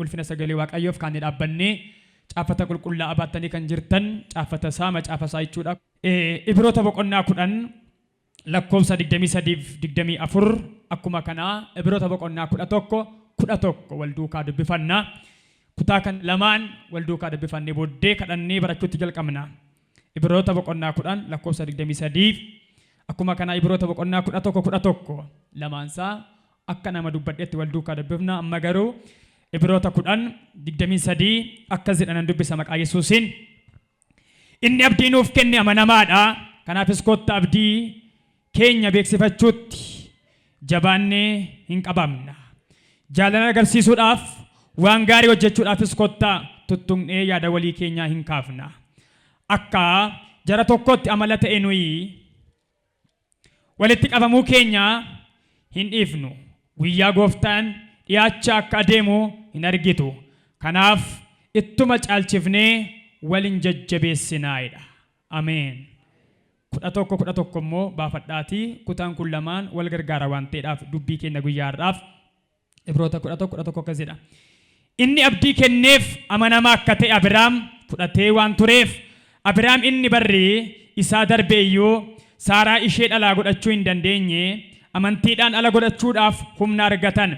ulfina sagalee waaqayyoof kan dhaabbannee caafata qulqullaa'aa baattanii kan jirtan caafata isaa macaafa isaa jechuudha. Ibroota boqonnaa 10 lakkoofsa 23-24 akkuma kanaa Ibroota boqonnaa 11 wal duukaa dubbifannaa. Kutaa kan lamaan wal duukaa dubbifannee booddee kadhannee barachuutti jalqabna. Ibroota boqonnaa 10 lakkoofsa 23 akkuma kanaa Ibroota boqonnaa 11 lamaansaa akka nama dubbadheetti wal duukaa dubbifna. Amma garuu Ibroota 10:23 akkas jedhanan dubbisa maqaa Yesuusiin. Inni abdii nuuf kenne amanamaadha. Kanaafis kottaa abdii keenya beeksifachuutti jabaannee hin qabamna. Jaalala agarsiisuudhaaf waan gaarii hojjechuudhaafis kottaa tuttuqnee yaada walii keenyaa hin kaafna. Akka jara tokkotti amala ta'e nuyi walitti qabamuu keenya hin dhiifnu. Guyyaa gooftaan dhiyaachaa akka adeemu hin argitu. Kanaaf ittuma caalchifnee walin jajjabeessinaayidha. Ameen. 11 immoo baafadhaatii kutaan kun lamaan wal gargaara waan ta'eedhaaf dubbii keenya guyyaadhaaf Ibroota 11 akkas jedha. Inni abdii kenneef amanamaa akka ta'e Abrahaam fudhatee waan tureef Abrahaam inni barri isaa darbe iyyuu Saaraa ishee dhalaa godhachuu hin dandeenye amantiidhaan ala godhachuudhaaf humna argatan.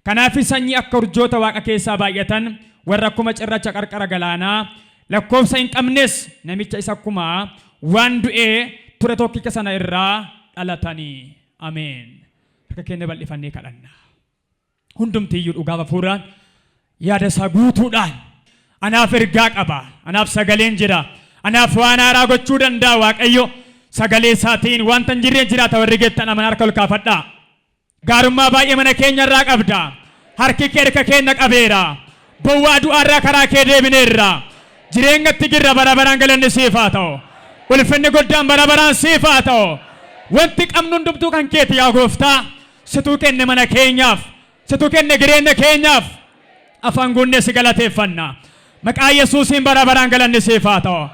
Kanaaf sanyii akka urjoota waaqa keessaa baay'atan warra akkuma cirracha qarqara galaanaa lakkoofsa hin qabnes namicha isa akkuma waan du'ee ture tokkicha sana irraa dhalatanii. Ameen. Harka keenya bal'ifannee kadhanna. Hundumtiyyuu dhugaa hafuuraan yaada isaa guutuudhaan anaaf ergaa qaba. Anaaf sagaleen jira. Anaaf waan haaraa gochuu danda'a Waaqayyo. Sagalee isaatiin wanta hin jirreen jiraata warri geettan amana harka ol kaafadhaa. Gaarummaa baay'ee mana keenya irraa qabda. Harki kee harka keenya qabeera. Bowwaa du'aarraa karaa kee deebineerra. Jireenyatti jirra bara baraan galanni siif haa ta'u. Ulfinni guddaan bara baraan siif haa ta'u. Wanti qabnu hundumtuu kan keeti yaa gooftaa. Situu kenne mana keenyaaf. Situu kenne jireenya keenyaaf. Afaan guunnee si galateeffanna. Maqaa Yesuusiin bara baraan galanni siif haa ta'u.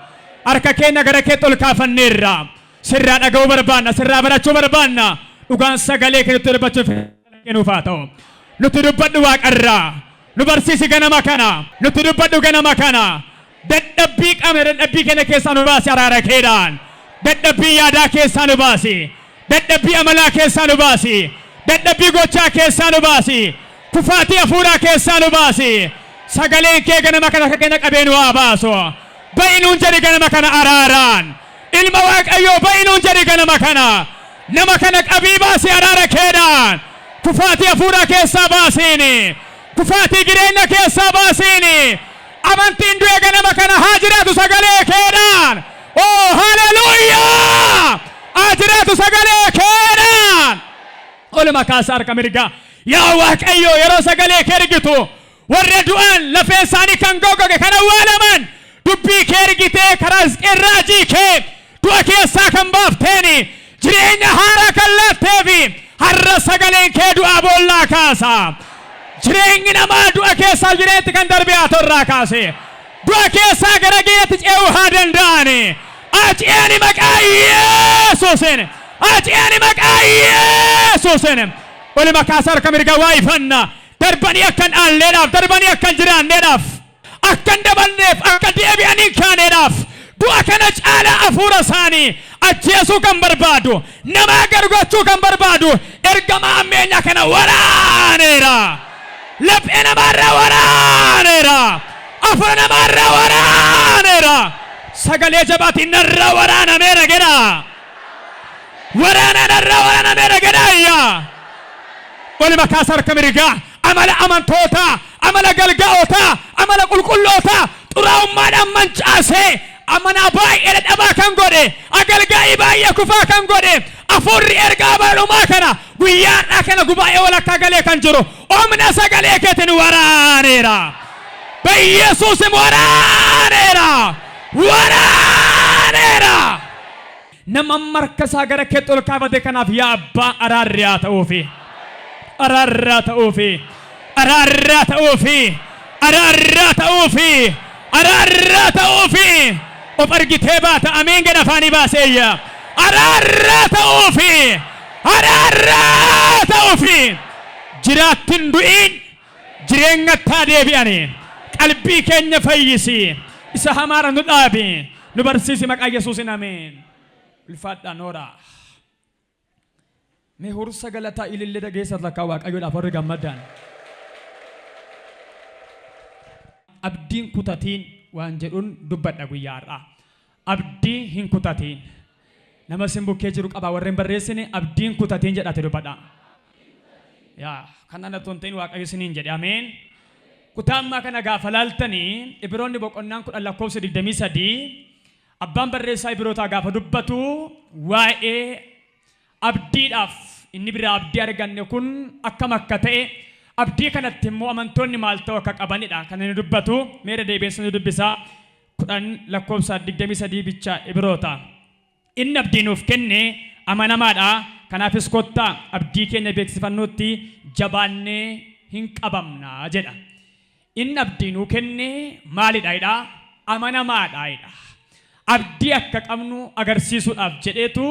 Harka keenya gara keetti ol kaafanneerra. Sirraa dhaga'uu barbaanna. Sirraa barachuu barbaanna. Dhugaan sagalee keetti dubbachuuf kennuuf haa ta'u. Nuti dubbadhu waaqarraa. Nu barsiisi ganama kana. Nuti dubbadhu ganama kana. Dadhabbii qabne dadhabbii keenya keessaa nu baasi araara keedhaan. Dadhabbii yaadaa keessaa nu baasi. Dadhabbii amalaa keessaa nu baasi. Dadhabbii gochaa keessaa nu baasi. Kufaatii hafuuraa keessaa nu baasi. Sagaleen kee ganama kana akka keenya qabee nu haa baasu. Ba'inuun jedhi ganama kana araaraan. Ilma Waaqayyoo ba'inuun jedhi ganama kana. Nama kana qabii baasi araara keedhaan. Kufaatii hafuuraa keessaa baasiini. Kufaatii jireenya keessaa baasiini. Amantiin du'e ganama kana haa jiraatu sagalee keedhaan. Oh haleluuyaa! Haa jiraatu sagalee keedhaan. Oluma kaasaa harka mirgaa. Yaa Waaqayyoo yeroo sagalee kee ergitu warra du'an lafeen isaanii kan goggoge kan awwaalaman dubbii kee ergitee karaa raajii kee du'a keessaa kan baafteeni jireenya haaraa kan laatteefi har'a sagaleen kee du'aa boollaa kaasa. Jireenyi namaa du'a keessaa jireetti kan darbe haa torraa kaase. Du'a keessaa gara geetti ce'uu haa danda'ani. Aci'ani maqaa Yesuusin. Aci'ani maqaa Yesuusin. Oluma kaasaa harka mirgaa waa ifanna. Darbanii akkan dhaalleedhaaf darbanii akkan jiraanneedhaaf akkan dabalneef akka deebi'anii kaaneedhaaf du'a kana caalaa hafuura isaanii ajjeesuu kan barbaadu nama gargochuu kan barbaadu ergama ammeenyaa kana waraaneera. Laphee namaarraa waraaneera. Afur namaarraa waraaneera. Sagalee jabaatiin narraa waraanameera jedha. Waraana narraa waraanameera jedha. Oluma kaasaa harka mirgaa amala amantoota amala galga'oota amala qulqulloota xuraa'ummaadhaan mancaasee amanaa baay'ee dadhabaa kan godhe agalgaa'ii baay'ee kufaa kan godhe afurri ergaa baadhumaa kana guyyaadhaa kana gubaa'ee walakkaa galee kan jiru omna sagalee keetiin waraaneera. Ba'iyyesuusim waraaneera. Waraaneera. Nama markasaa gara keetti ol kaafate kanaaf yaa abbaa araarri haa ta'uufi. Araarraa ta'uufi. Araarraa ta'uufi. Araarraa ta'uufi. Araarraa ta'uufi. Of argitee baata ameen jedha afaanii baaseeyya. Araarraa ta'uufi. Araarraa ta'uufi. Jiraattin du'iin jireenyatti deebi'anii qalbii keenya fayyisi isa hamaara nu dhaabi nu barsiisi maqaa Yesuusin ameen. Ulfaadhaa noora mee horsa galataa ilillee dhageessat lakkaa Waaqayyoodhaaf warri gammadaan. Abdiin kutatiin waan jedhuun dubbadha guyyaarraa. Abdii hin kutatiin. Nama simbukkee jiru qaba warreen barreessine abdiin kutatiin jedhate dubbadha. Yaa kana tonteen Waaqayyo isiniin jedhe ameen. Kutaammaa kana gaafa laaltanii Ibroonni boqonnaan 10:23 abbaan barreessaa Ibrootaa gaafa dubbatu waa'ee abdiidhaaf inni biraa abdii arganne kun akkam akka ta'e abdii kanatti immoo amantoonni maal ta'u akka qabanidha kan inni dubbatu. Meera deebiin dubbisaa 10:23 bicha Ibroota. Inni abdii nuuf kenne amanamaadha. Kanaafis kottaa abdii keenya beeksifannuutti jabaannee hin qabamna jedha. Inni abdii nuu kenne maalidha? Amanamaadha. Abdii akka qabnu agarsiisuudhaaf jedheetu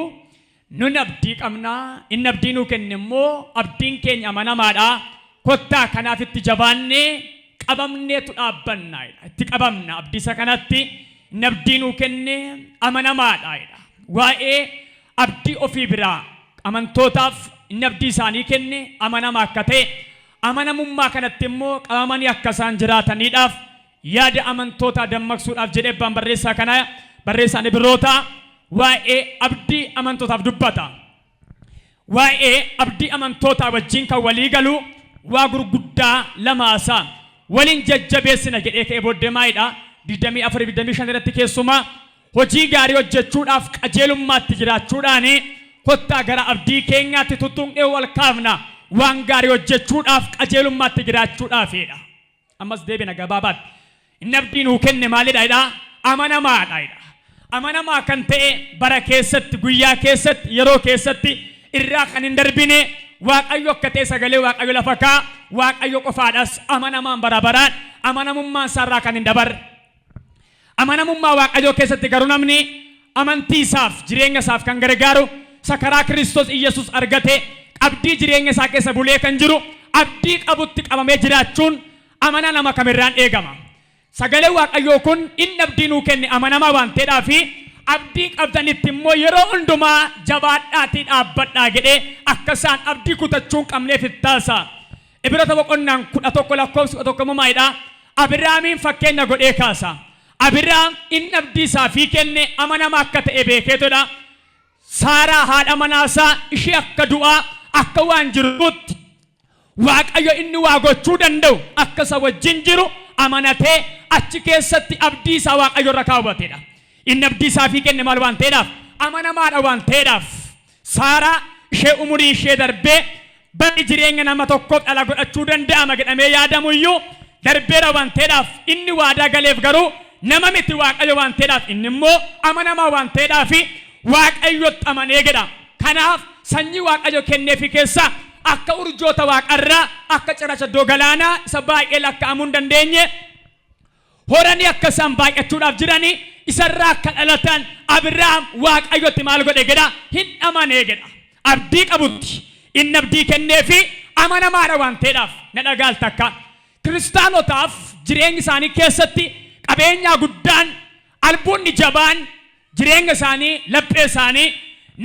nun abdii qabna. Inni abdii nuu kenne immoo abdiin keenya amanamaadha. Kottaa kanaaf itti jabaannee qabamneetu dhaabbanna. Itti qabamna abdii isa kanatti. Inni abdii nuu kenne amanamaadha. Waa'ee abdii ofii biraa amantootaaf inni abdii isaanii kenne amanamaa akka ta'e amanamummaa kanatti immoo qabamanii akka isaan jiraataniidhaaf yaada amantootaa dammaqsuudhaaf jedhee abbaan barreessaa kana barreessaan Ibroota waa'ee abdii amantootaaf dubbata. Waa'ee abdii amantootaa wajjin kan walii galu waa gurguddaa lamaasaa waliin jajjabeessina jedhee ka'ee booddee maayidha 24-25 irratti keessumaa hojii gaarii hojjechuudhaaf qajeelummaatti jiraachuudhaani kottaa gara abdii keenyaatti tuttuqnee wal kaafna waan gaarii hojjechuudhaaf qajeelummaatti jiraachuudhaafidha. Ammas deebina gabaabaatti inni abdii nuu kenne maalidha? Amanamaadha. Amanamaa kan ta'e bara keessatti guyyaa keessatti yeroo keessatti irraa kan hin darbine Waaqayyo akka ta'e sagalee Waaqayyo lafa kaa Waaqayyo qofaadhas amanamaan barabaraan amanamummaan isaarraa kan hin dabarre. Amanamummaa Waaqayyo keessatti garuu namni amantii isaaf jireenya isaaf kan gargaaru sakaraa Kiristoos Iyesuus argate abdii jireenya isaa keessa bulee kan jiru abdii qabutti qabamee jiraachuun amana nama kamirraan eegama. Sagalee Waaqayyoo kun inni abdii nuu kenne amanamaa waan ta'eedhaafi abdii qabdanitti immoo yeroo hundumaa jabaadhaatii dhaabbadhaa jedhee akka isaan abdii kutachuu hin qabneef ittaasa. Ibroota boqonnaan 11:1 maayidha. Abrahaamiin fakkeenya godhee kaasa. Abrahaam inni abdii isaa fi kenne amanamaa akka ta'e beekeetudha. Saaraa haadha manaasaa ishee akka du'aa akka waan jirutti Waaqayyo inni waa gochuu danda'u akka isa wajjin jiru amanatee achi keessatti abdii isaa Waaqayyo irra kaawwateedha. Inni abdii isaa fi kenne maal waan ta'eedhaaf amanamaadha waan ta'eedhaaf Saaraa ishee umurii ishee darbee bari jireenya nama tokkoof dhala godhachuu danda'ama jedhamee yaadamuyyuu darbeera waan ta'eedhaaf inni waadaa galeef garuu nama miti Waaqayyo waan ta'eedhaaf inni immoo amanamaa waan ta'eedhaaf Waaqayyotti amanee jedha. Kanaaf sanyii Waaqayyo kenneefi keessa akka urjoota waaqarraa akka cirracha galaanaa isa baay'ee lakkaa'amuu hin dandeenye horanii akka isaan baay'achuudhaaf jiranii isarraa akka dhalatan Abrahaam Waaqayyotti maal godhe jedha hin amanee jedha. Abdii qabutti inni abdii kenneefi amanamaadha waan ta'eedhaaf na dhagaalta akka kiristaanotaaf jireenya isaanii keessatti qabeenyaa guddaan albuunni jabaan jireenya isaanii laphee isaanii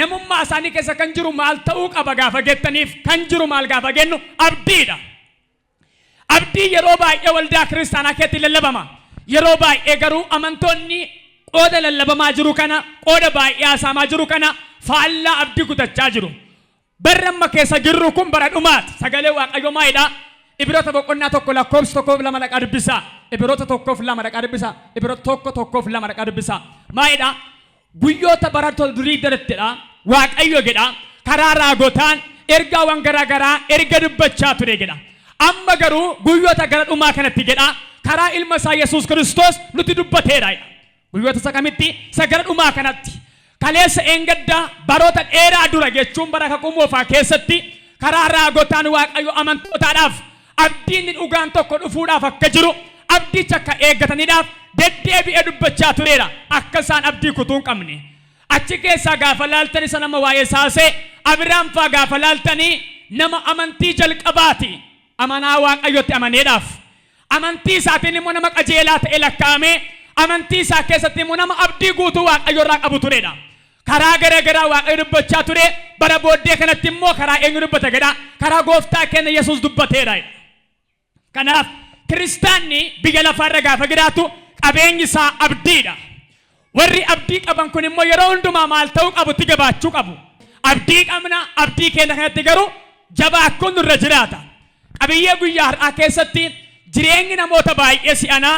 namummaa isaanii keessa kan jiru maal ta'uu qaba gaafa gettaniif kan jiru maal gaafa gennu abdiidha. Abdii yeroo baay'ee waldaa kiristaanaa keessatti lallabama. Yeroo baay'ee garuu amantoonni qooda lallabamaa jiru kana qooda baay'ee haasamaa jiru kana faallaa abdii kutachaa jiru. Barri amma keessa jirru kun bara dhumaati. Sagalee Waaqayyo maayidha. Ibroota boqonnaa 1:2 dubbisaa. Ibroota 1:2 dubbisaa. Ibroota 1:2 dubbisaa. Maayidha. Guyyoota bara durii darattedha. Waaqayyo jedha karaa raagotaan ergaawwan garaagaraa erga dubbachaa ture jedha. Amma garuu guyyoota gara dhumaa kanatti jedha karaa ilma isaa Yesuus Kiristoos nuti dubbateedha. Guyyoota isa kamitti? Isa gara dhumaa kanatti. Kaleessa eengaddaa baroota dheeraa dura jechuun bara kakuu moofaa keessatti karaa raagotaan Waaqayyo amantootaadhaaf abdiin dhugaan tokko dhufuudhaaf akka jiru abdicha akka eeggataniidhaaf deddeebi'ee dubbachaa tureera akka isaan abdii kutuu hin qabne. Achi keessaa gaafa laaltanii isa nama waa'ee saasee Abrahaam fa'aa gaafa laaltanii nama amantii jalqabaati. amanaa waaqayyotti amaneedhaaf amantii isaatiin immoo nama qajeelaa ta'e lakkaa'ame amantii isaa keessatti immoo nama abdii guutuu waaqayyo irraa qabu turedha. Karaa garagaraa waaqayyo dubbachaa ture bara booddee kanatti immoo karaa eenyu dubbata jedha karaa gooftaa keenya Yesuus dubbateedha. Kanaaf kiristaanni biyya lafaarra gaafa jiraatu qabeenyi isaa abdiidha. Warri abdii qaban kun immoo yeroo hundumaa maal ta'uu qabu itti gabaachuu qabu. Abdii qabna abdii keenya kanatti garuu jabaa kun nurra jiraata. Qabiyyee guyyaa har'aa keessatti jireenyi namoota baay'ee si'anaa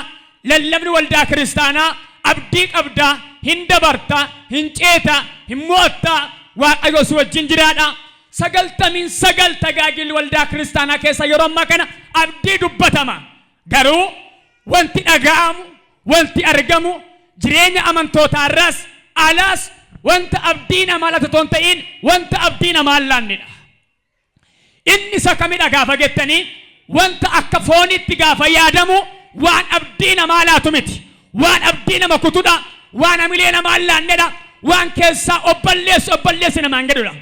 lallabni waldaa kiristaanaa abdii qabdaa hin dabarta hin ceeta hin mo'atta waaqayyo si wajjin jiraadha. 99 tajaajilli waldaa kiristaanaa keessa yeroo ammaa kana abdii dubbatama. Garuu wanti dhaga'amu wanti argamu jireenya amantootaarraas alaas wanta abdii namaa laatoon ta'in wanta abdii namaa laannidha. Inni isa kamidha gaafa jettanii wanta akka foonitti gaafa yaadamu waan abdii namaa laatu miti. Waan abdii nama kutudha. Waan amilee namaa laannedha. Waan keessaa obballeessi namaan gadudha.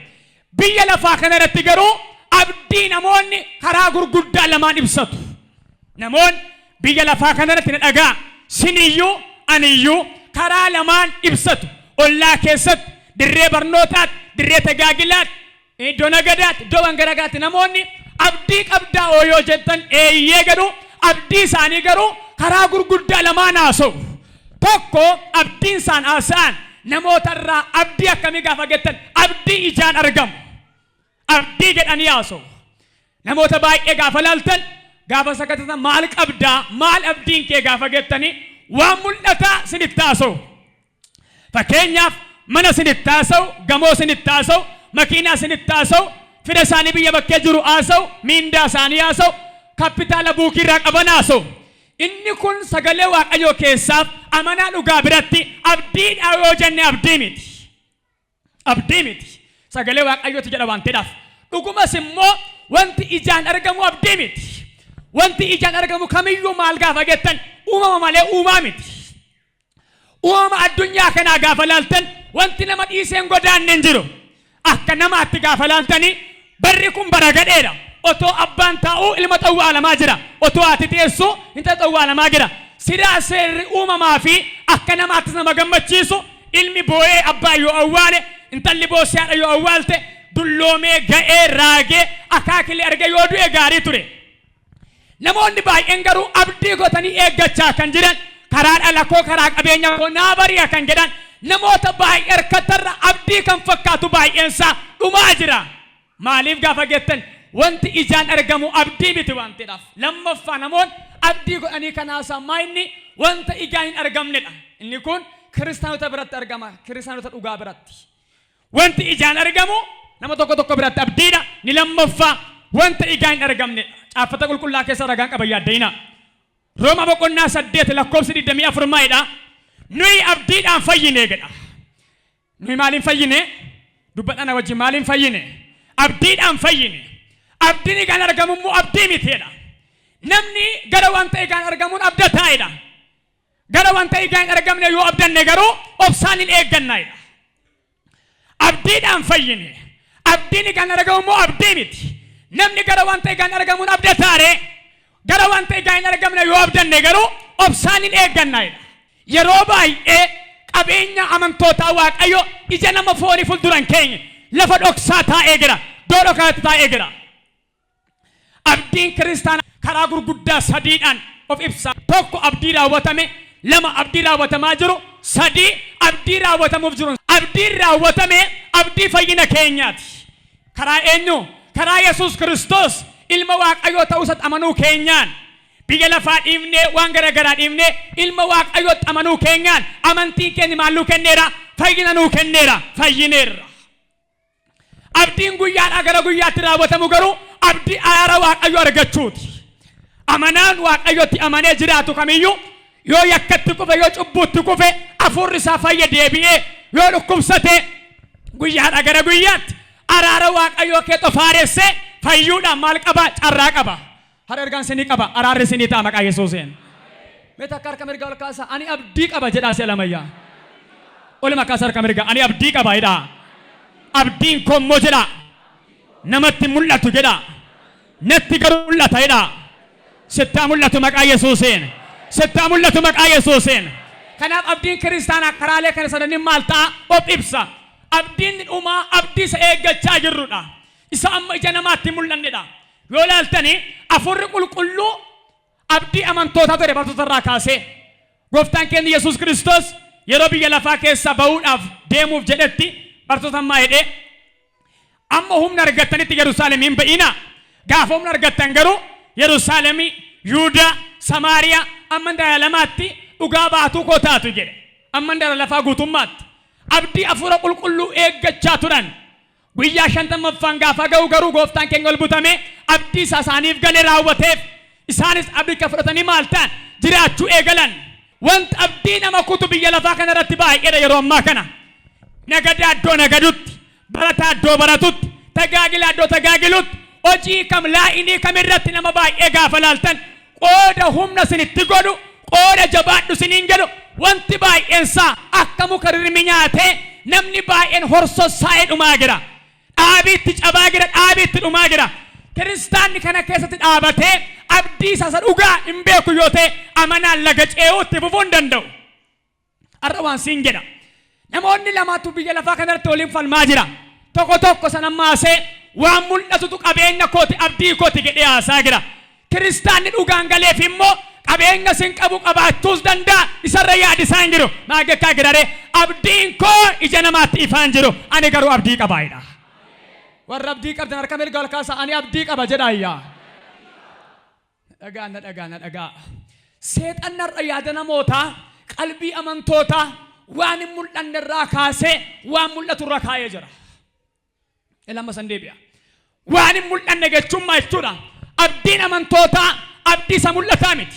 Biyya lafaa kana irratti garuu abdii namoonni karaa gurguddaa lamaan ibsatu. Namoonni biyya lafaa kana irratti na dhagaa siniyyuu aniyyuu karaa lamaan ibsatu. Ollaa keessatti dirree barnootaatti dirree tajaajilaatti iddoo nagadaatti iddoo wangaragaatti namoonni abdii qabdaa ooyoo jettan eeyyee garuu abdii isaanii garuu karaa gurguddaa lamaan haasa'u. Tokko abdiin isaan haasa'an namoota irraa abdii akkamii gaafa jettan abdii ijaan argamu. Abdii jedhanii haasa'u. Namoota baay'ee gaafa laaltan gaafa sakatatan maal qabdaa maal abdiin kee gaafa jettanii waan mul'ataa sinitti haasa'u. Fakkeenyaaf mana sinitti haasa'u gamoo sinitti haasa'u makiinaa sinitti haasa'u fira isaanii biyya bakkee jiru haasa'u miindaa isaanii haasa'u kapitaala buukii irraa qaban haasa'u. Inni kun sagalee waaqayyoo keessaaf amanaa dhugaa biratti abdiidha yoo jenne abdii miti. Abdii miti. Sagalee waaqayyooti jedha waan ta'eedhaaf. Dhugumas immoo wanti ijaan argamu abdii miti. Wanti ijaan argamu kamiyyuu maal gaafa jettan uumama malee uumaa miti. Uumama addunyaa kanaa gaafa laaltan wanti nama dhiiseen godaanne hin jiru. Akka namaatti gaafa laaltanii barri kun bara gadheedha. Otoo abbaan taa'uu ilma xawwaalamaa jira. Otoo haati teessu inta xawwaalamaa jira. Sidaa seerri uumamaa fi akka namaattis nama gammachiisu ilmi boo'ee abbaa yoo awwaale intalli boosiyaadha yoo awwaalte dulloomee ga'ee raagee akaakilee arge yoo du'e gaarii ture. Namoonni baay'een garuu abdii godhatanii eeggachaa kan jiran karaa dhala koo karaa qabeenya koo naa bari'a kan jedhan namoota baay'ee harkatarra abdii kan fakkaatu baay'eensaa dhumaa jira. Maaliif gaafa jettan wanti ijaan argamu abdii miti waan ta'eedhaaf. Lammaffaa namoonni abdii godhanii kanaasaa maayinni wanta ijaan hin argamnedha. Inni kun kiristaanota biratti argama. Kiristaanota dhugaa biratti. Wanti ijaan argamu nama tokko biratti abdiidha. Ni lammaffaa wanta ijaan hin argamnedha. Caaffata qulqullaa keessa ragaan qaba yaaddayina. Rooma boqonnaa 8 lakkoofsi 24 maayidha. Nuyi abdiidhaan fayyine jedha. Nuyi maaliin fayyine? Dubbadhana wajjin maaliin fayyine? Abdiidhaan fayyine. Abdiin ijaan argamu immoo abdii mitiidha. Namni gara wanta ijaan argamuun abdataa'edha. Gara wanta ijaan hin argamne yoo abdanne garuu obsaan hin eeggannaa'edha. Abdiidhaan fayyine. Abdiin ijaan argamu immoo abdii miti. Namni gara wanta ijaan argamuun abdataare gara wanta ijaan hin argamne yoo abdanne garuu obsaan hin eeggannaa'edha. Yeroo baay'ee qabeenya amantootaa waaqayyo ija nama foonii fulduran keenya lafa dhoksaa taa'ee jira. Doodho kanatti taa'ee jira. Abdiin kiristaanaa karaa gurguddaa sadiidhaan of ibsa. Tokko abdii raawwatame, lama abdii raawwatamaa jiru, sadii abdii raawwatamuuf jiru. Abdiin raawwatame abdii fayyina keenyaati. Karaa eenyu? Karaa Yesuus Kiristoos ilma waaqayyoo ta'uusatti amanuu keenyaan biyya lafaa dhiifnee waan garagaraa dhiifnee ilma waaqayyootti amanuu keenyaan amantiin keenya maal nuu kenneera? Fayyina nuu kenneera. Fayyineerra. Abdiin guyyaadhaa gara guyyaatti raawwatamu garuu abdii araara waaqayyoo argachuuti. Amanaan waaqayyootti amanee jiraatu kamiyyuu yoo yakkatti kufe yoo cubbuutti kufe hafuurri isaa fayya deebi'ee yoo dhukkubsate guyyaadhaa gara guyyaatti araara waaqayyoo kee xofaareessee fayyuudhaan maal qaba? Carraa qaba. Har ergaan sinii qaba. Araarri sinii ta'a maqaa Yesuusiin. Meeta akka harka mirgaa ol kaasa ani abdii qaba jedhaa si alamayyaa. Ol maqaa harka mirgaa ani abdii qaba jedhaa. Abdiin kommoo jedhaa. Namatti mul'atu jedhaa. natti garuu mul'ata jedha. Sittaa mul'atu maqaa Yesuusiin. Sittaa mul'atu maqaa Yesuusiin. Kanaaf abdiin kiristaanaa karaalee kana sadanii maal ta'a? Of ibsa. Abdiin dhumaa abdii isa eeggachaa jirrudha. Isa amma ija namaatti mul'annedha. Yoo ilaaltanii Hafuurri Qulqulluu abdii amantootaa ture bartoota irraa kaasee Gooftaan keenya Yesuus Kiristoos yeroo biyya lafaa keessa ba'uudhaaf deemuuf jedhetti bartoota ammaa jedhee amma humna argattanitti Yerusaalemiin ba'ina. Gaafa humna argattan garuu Yerusaalemii, Yuudaa, Samaariyaa amma dara lamaatti dhugaa baatuu koo taatu jedhe. Amma dara lafaa guutummaatti abdii Hafuura Qulqulluu eeggachaa turan. Guyyaa 50ffaan gaafa ga'u garuu Gooftaan keenya ol butame abdii isaaniif galee raawwateef isaanis abdii akka fudhatanii maal ta'an jiraachuu eegalan. Wanti abdii nama kutu biyya lafaa kana irratti baay'eedha yeroo ammaa kana. Nagadaa iddoo nagadutti, barataa iddoo baratutti, tajaajilaa iddoo tajaajilutti, hojii kam laa'inii kam irratti nama baay'ee gaafa laaltan qooda humna isinitti godhu, qooda jabaadhu isiniin jedhu wanti baay'eensaa akka muka rirmi nyaatee namni baay'een horsossaa'ee dhumaa jira. Dhaabiitti cabaa jira, dhaabiitti dhumaa jira. Kiristaanni kana keessatti dhaabatee abdii isa dhugaa hin beeku yoo ta'e amanaan laga ce'uutti fufuu hin danda'u. Har'a waan siin jedha. Namoonni lamaatu biyya lafaa kanarratti waliin falmaa jira. Tokko sana maasee waan mul'atutu qabeenya kooti abdii kooti jedhee haasaa jira. Kiristaanni dhugaan galeef immoo qabeenya sin qabu qabaachuus danda'a isarra yaadisaan jiru. Maagakkaa jirare abdiin koo ija namaatti ifaan jiru. Ani garuu abdii qabaayidha. Warra abdii qabdan harka mirga ol kaasa ani abdii qaba jedhaayyaa. Dhagaa. Seexanni har'a yaada namootaa qalbii amantootaa waan hin mul'anne irraa kaasee waan mul'atu irra kaayee jira. Elama san deebi'a. Waan hin mul'anne jechuun maal jechuudha? Abdiin amantootaa abdii isa mul'ataa miti.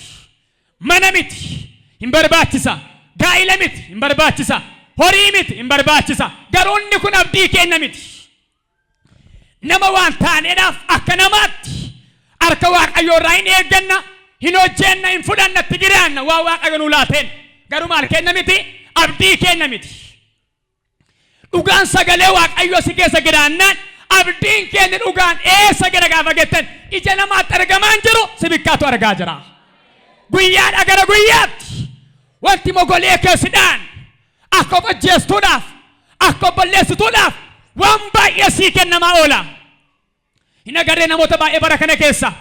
Mana miti hin barbaachisa. Gaa'ila miti hin barbaachisa. Horii miti hin barbaachisa. Garuu inni kun abdii kenna miti. Nama waan taaneedhaaf akka namaatti harka Waaqayyoo irraa hin eegganna, hin hojjenna, hin fudhanna, itti jiraanna waa Waaqayyo nuu laateen. Garuu maal kenna miti? Abdii kenna miti. Dhugaan sagalee Waaqayyoo si keessa jiraannaan abdiin keenya dhugaan eessa gara gaafa gettan ija namaatti argamaan jiru si bikkaatu argaa jira. Guyyaadha gara guyyaatti wanti mogolee keessidhaan akka ajjeestuudhaaf akka balleessituudhaaf waan baay'ee sii kennamaa oola. Hin agarree namoota baay'ee bara kana keessa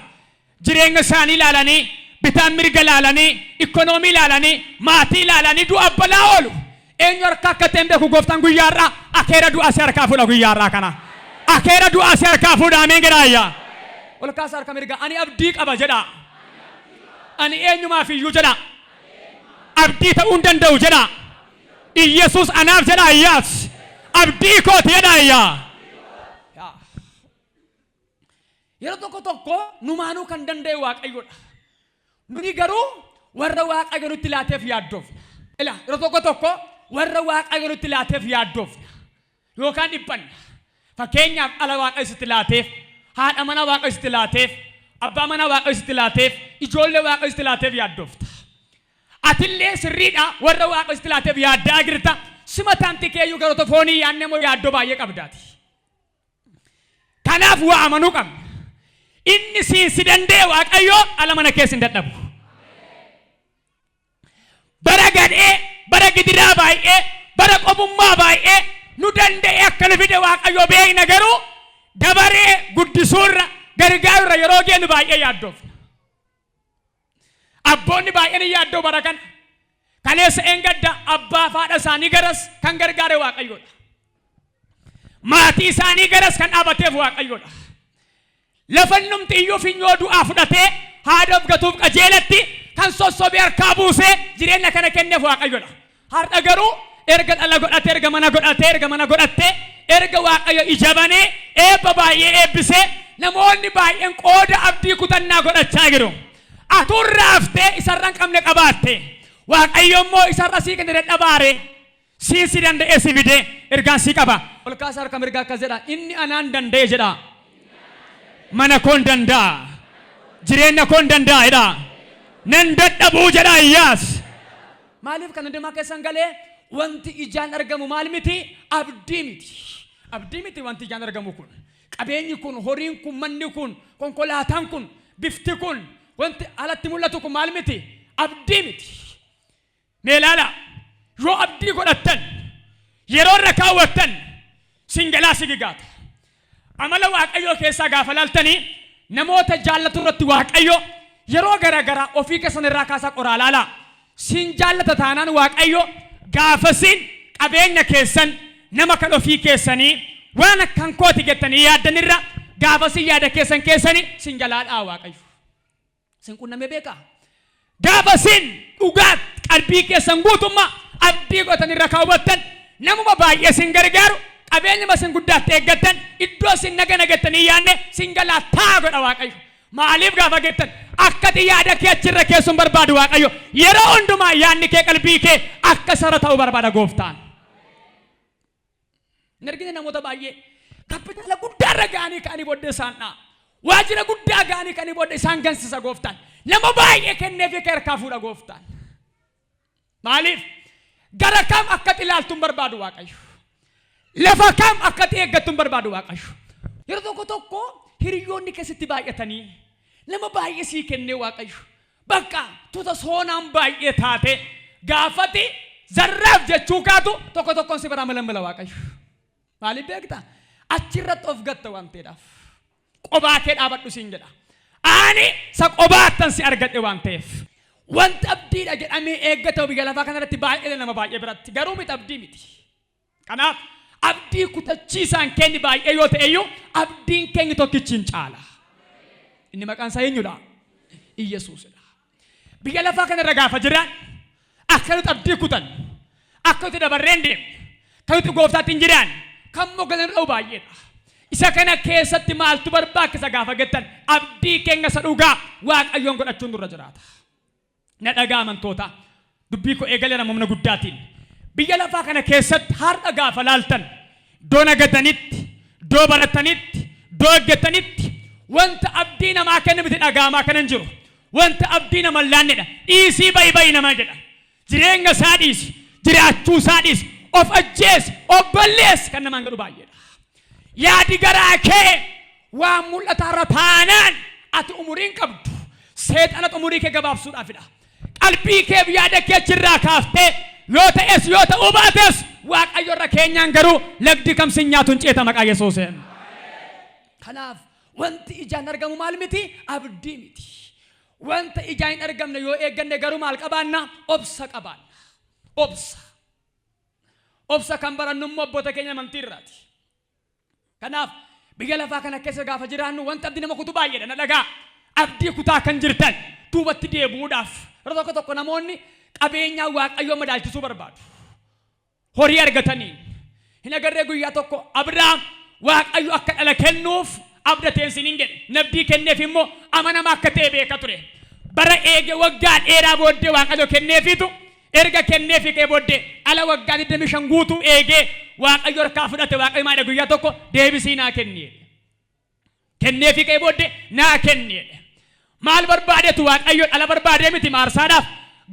jireenya isaanii ilaalanii bitaan mirga ilaalanii ikoonoomii ilaalanii maatii ilaalanii du'a balaa oolu. Eenyu harka akka ta'e beeku Gooftaan guyyaarraa akeera du'a si harkaa fuudha guyyaarraa kana. Akeera du'a si harkaa fuudha ameen gadaayyaa. Ol kaasa harka mirga ani abdii qaba jedha. Ani eenyumaaf iyyuu jedha. Abdii ta'uu hin danda'u jedha. Iyesuus anaaf jedha ayyaas. Abdii kooti jedhaayyaa. Yeroo tokko numaanuu kan danda'e Waaqayyoodha. Nuni garuu warra Waaqayyo nutti laateef yaaddoofna. Yeroo tokko warra Waaqayyo nutti laateef yaaddoofna. Yookaan dhiphanna. Fakkeenyaaf ala Waaqayyo sitti laateef, haadha mana Waaqayyo sitti laateef, abbaa mana Waaqayyo sitti laateef, ijoollee Waaqayyo sitti laateef yaaddoofta. Atillee sirriidha warra Waaqayyo sitti laateef yaaddaa jirta. Simatamti keeyyuu garuu foonii yaadne moo yaaddoo baay'ee qabdaati. Kanaaf waa amanuu qabna. Inni si danda'e Waaqayyo ala mana keessa hin dadhabu. Bara gadhee, bara gidiraa baay'ee, bara qobummaa baay'ee nu danda'e akka nu fide Waaqayyo beekna garuu dabaree guddisuurra gargaarurra yeroo geennu baay'ee yaaddoofna. Abboonni baay'een yaaddoo bara kana. Kaleessa engadda abbaa faadha isaanii garas kan gargaare Waaqayyoodha. Maatii isaanii garas kan dhaabateef Waaqayyoodha. Lafannumti iyyuu finyoo du'aa fudhatee haadhaaf gatuuf qajeelatti kan sossobee harkaa buusee jireenya kana kenneef Waaqayyoodha. Har'a garuu erga dhala godhatee erga mana godhatee erga Waaqayyo ijabanee eebba baay'ee eebbisee namoonni baay'een qooda abdii kutannaa godhachaa jiru. Aturraa haftee isarraan qabne qabaatte. Waaqayyo immoo isarra sii kenne dadhabaare si danda'e si fide ergaan si qaba. Ol kaasa harka mirgaa akkas jedha inni anaan danda'e jedha. Mana koon danda'a. Jireenya koon danda'a jedha. Nan dadhabuu jedha ayyaas. Maaliif kan hundumaa keessan galee wanti ijaan argamu maal miti? Abdii miti. Abdii miti wanti ijaan argamu kun. qabeenyi kun, horiin kun, manni kun, konkolaataan kun, bifti kun, wanti alatti mul'atu kun maal miti? Abdii miti. Mee ilaala, yoo abdii godhattan, yeroo irra kaawwattan, singalaa sigigaata. Amala Waaqayyoo keessaa gaafa laaltanii namoota jaallatu irratti Waaqayyo yeroo garagaraa ofii keessan irraa kaasaa qoraa laalaa. Sin jaallata taanaan Waaqayyo gaafasin qabeenya keessan nama kan ofii keessanii waan akkan kooti jettanii yaaddanirra gaafasin yaada keessan keessanii sin jalaadhaa Waaqayyo. Sin qunnamee beekaa? Gaafasin dhugaat qalbii keessan guutummaa abdii godhatanirra kaawwattan namuma baay'ee sin gargaaru qabeenya masin guddaatti eeggattan iddoo sin nagattanii yaadne sin jalaa godha Waaqayyo. Maaliif gaafa gettan akkati yaada kee achirra keessuun barbaadu Waaqayyo yeroo hundumaa yaadni kee qalbii kee akka sara ta'u barbaada Gooftaan. Nargine namoota baay'ee kapitaala guddaarra ga'anii ka'anii booddee isaan dha'a. Waajjira guddaa ga'anii ka'anii booddee isaan gansisa Gooftaan. Nama baay'ee kenneefii kee harkaa fuudha Gooftaan. Maaliif? Gara kam akkati ilaaltuun barbaadu Waaqayyo. Lafa kam akkati eeggattuun barbaadu Waaqayyo. Yeroo tokko hiriyoonni keessatti baay'atanii nama baay'ee sii kennee Waaqayyo. Bakka tuuta soonaan baay'ee taate gaafati zarraaf jechuu kaatu tokkoon si biraa malambala Waaqayyo. Maaliif beektaa? Achirratti of gatta waan ta'eedhaaf. Qobaa kee dhaabadhu siin jedha. Ani sa qobaattan si argadhe waan ta'eef. Wanti abdiidha jedhamee eeggatamu biyya lafaa kanarratti baay'ee nama baay'ee biratti garuu miti abdii miti. Kanaaf abdii kutachiisaan kenni baay'ee yoo ta'eyyuu abdiin keenya tokkichi hin caala. Inni maqaan isaa eenyudha? Iyyesuusidha. Biyya lafaa kanarra gaafa jiran akka nuti abdii kutan, akka nuti dabarreen deemne, kan nuti Gooftaatti hin jiraan, kan mogalan dha'u baay'eedha. Isa kana keessatti maaltu barbaachisa gaafa gettan abdii keenya isa dhugaa Waaqayyoon godhachuun nurra jiraata. Na dhagaa amantoota dubbii koo eegalee namumna guddaatiin biyya lafaa kana keessatti har'a gaafa laaltan doo nagatanitti, doo baratanitti, doo eeggatanitti wanta abdii namaa kenna miti dhagaamaa kanan jiru. Wanta abdii nama laannedha. Dhiisii bayi nama jedha. Jireenya isaa dhiisi, jiraachuu isaa dhiisi, of ajjeesi, of balleessi kan namaan godhu baay'eedha. Yaadi garaa kee waan mul'ata irra taanaan ati umuriin qabdu seexanatu umurii kee gabaabsuudhaafidha. Qalbii kee yaada kee achirraa kaaftee yoo ta'es yoo ta'uu baates Waaqayyo irra keenyaan garuu lagdi kamsin nyaatuun ceeta maqaa Yesuuseen. Kanaaf wanti ijaan argamu maal miti? Abdii miti. Wanta ijaan hin argamne yoo eegganne garuu maal qabaanna? Obsa qabaanna. Obsa kan barannu immoo abboota keenya amantii irraati. Kanaaf biyya lafaa kana keessa gaafa jiraannu wanta abdii nama kutu baay'eedha. Na dhagaa abdii kutaa kan jirtan duubatti deebi'uudhaaf yeroo tokko namoonni qabeenyaa Waaqayyoo madaalchisuu barbaadu. Horii argataniin hin agarree guyyaa tokko Abrahaam Waaqayyo akka dhala kennuuf abdateen siniin jedhe nabdii kenneef immoo amanamaa akka ta'e beeka ture. Bara eege waggaa dheeraa booddee Waaqayyo kenneefitu erga kenneefi kee booddee ala waggaa 25 guutuu eegee Waaqayyo harkaa fudhate Waaqayyo maadha guyyaa tokko deebisii naa kenni. Kenneefi kee booddee naa kenni. Maal barbaadetu Waaqayyo dhala barbaadee miti maarsaadhaaf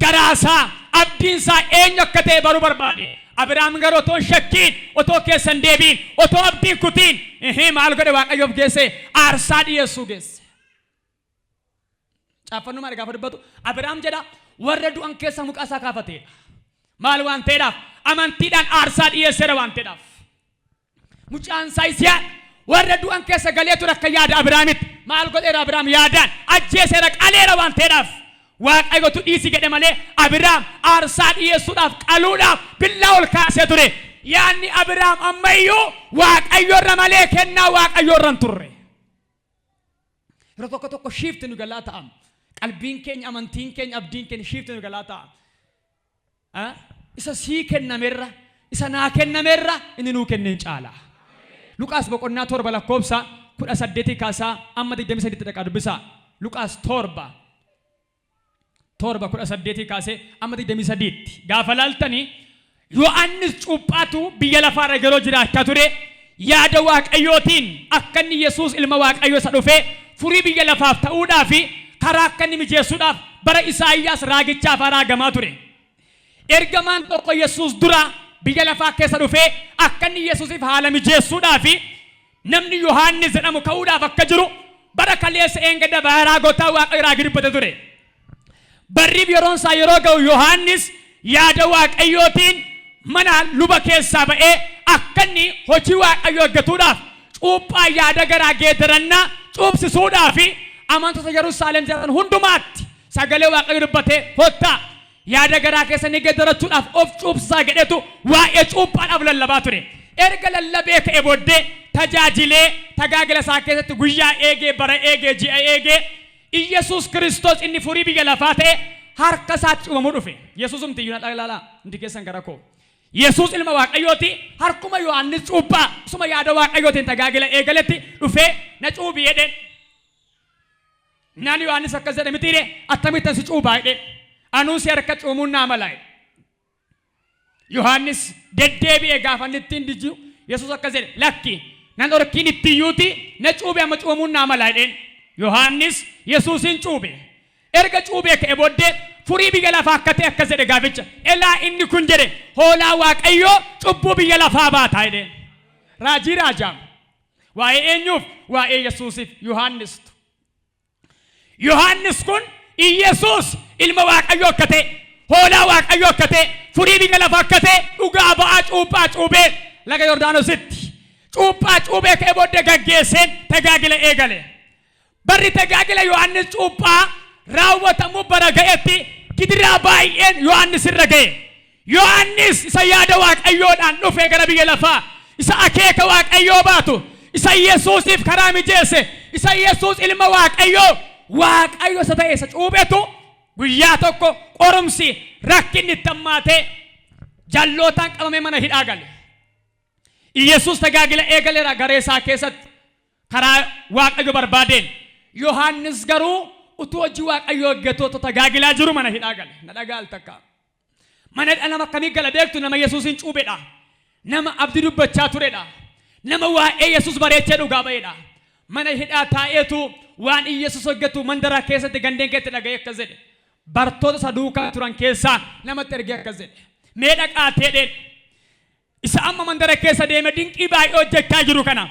garaasaa abdiinsaa eenyu akka ta'e baruu barbaade. Abrahaam garuu otoo shakkiin otoo keessan deebiin otoo abdiin kutiin maal godhe Waaqayyoof geesse aarsaa dhiyeessuu geesse. Caaffannu maal gaafa dubbatu Abrahaam jedha warra du'an keessa muka isaa kaafateedha. Maal waan ta'eedhaaf amantiidhaan aarsaa dhiyeesseera waan ta'eedhaaf. Mucaan isaa Yisihaaq warra du'an keessa galee ture akka yaada Abrahaamitti maal godheera Abrahaam yaadaan ajjeeseera qaleera waan ta'eedhaaf. Waaqayyotu dhiisi jedhe malee Abrahaam aarsaa dhiyeessuudhaaf qaluudhaaf billaa ol kaasee ture. Yaanni Abrahaam ammayyuu Waaqayyoorra malee kennaa Waaqayyoorra hin turre. Yeroo tokko shiifti nu galaa ta'am. Qalbiin keenya, amantiin keenya, abdiin keenya shiifti nu galaa ta'am. Isa sii kennamerra, isa naa kennamerra inni nuu kenneen caala. Luqaas boqonnaa 7 lakkoobsa 18 kaasaa amma 23 dhaqaa dubbisaa. Luqaas 7:18 kaasee amma 23 gaafa laaltanii Yohaannis cuuphaatu biyya lafaarra yeroo jiraachaa ture yaada Waaqayyootiin akka inni Yesuus ilma Waaqayyoo isa dhufee furii biyya lafaaf ta'uudhaa fi karaa akka inni mijeessuudhaaf bara Isaayyaas raagichaaf raagamaa ture. Ergamaan tokko Yesuus dura biyya lafaa keessa dhufee akka inni Yesuusiif haala mijeessuudhaa fi namni Yohaannis jedhamu ka'uudhaaf akka jiru bara kaleessa eengada baaraa gotaa Waaqayyoo girbate ture. Barri yeroon isaa yeroo ga'u Yohaannis yaada Waaqayyootiin mana luba keessaa ba'ee akka inni hojii Waaqayyoo hojjetuudhaaf cuuphaa yaada garaa geeddarannaa cuupsisuudhaaf amantoota Yerusaalem jiraatan hundumaatti sagalee Waaqayyoo dubbatee hottaa yaada garaa keessanii geeddarachuudhaaf of cuupsisaa jedhetu waa'ee cuuphaadhaaf lallabaa ture. Erga lallabee ka'e booddee tajaajilee tajaajila isaa keessatti guyyaa eegee bara eegee ji'a eegee Iyesuus Kiristoos inni furii biyya lafaa ta'e harka isaatti cuuphamuu dhufe. Yesuusumti iyyuu na dhaga'aa hundi keessan gara koo. Yesuus ilma Waaqayyooti harkuma Yohaannis cuuphaa suma yaada Waaqayyootiin tajaajila eegaletti dhufee na cuubii jedheen. Naan Yohaannis akkas jedhe mitiire akkamittan si cuuphaa jedheen. Anuus harka cuumuun naa malaa. Yohaannis deddeebi'ee gaafa inni ittiin dijju Yesuus akkas jedhe lakki nan orkiin ittiyyuuti na cuube amma cuumuun naa malaa jedheen. Yohaannis Yesuusin cuube. Erga cuubee ka'e booddee furii biyya lafaa akka ta'e akkas jedhe gaaficha. Elaa inni kun jedhe hoolaa Waaqayyoo cubbuu biyya lafaa baataa jedheen. Raajii raajaam. Waa'ee eenyuuf? Waa'ee Yesuusiif Yohaannis. Yohaannis kun Iyesuus ilma Waaqayyoo akka ta'e hoolaa Waaqayyoo akka ta'e furii biyya lafaa akka ta'e dhugaa ba'aa cuuphaa cuubee laga Yordaanositti cuuphaa cuubee ka'e booddee gaggeesseen tajaajila eegale. Barri tajaajila Yohaannis cuuphaa raawwatamuu bara ga'etti gidiraa baay'een Yohaannis irra ga'e. Yohaannis isa yaada Waaqayyoodhaan dhufee gara biyya lafaa isa akeeka Waaqayyoo baatu isa Yesuusiif karaa mijeesse isa Yesuus ilma Waaqayyoo Waaqayyo isa ta'e isa cuubetu guyyaa tokko qorumsi rakkinni itti hammaatee jallootaan qabamee mana hidhaa gale. Iyesuus tajaajila eegaleera garee isaa keessatti karaa Waaqayyo barbaadeen. Yohaannis garuu utuu hojii Waaqayyo hojjetu tajaajilaa jiru mana hidhaa gale. Na dhagaal takka. Mana hidhaa nama akkamii gala beektu? Nama Yesuusin cuubedha. Nama abdii dubbachaa turedha. Nama waa'ee Yesuus bareechee dhugaa ba'edha. Mana hidhaa taa'eetu waan Iyesuus hojjetu mandara keessatti gandeen keessatti dhaga'ee akkas jedhe. Bartoota isa duukaa turan keessaa namatti ergee akkas jedhe. Mee dhaqaa ta'edheen. Isa amma mandara keessa deeme dinqii baay'ee hojjechaa jiru kana.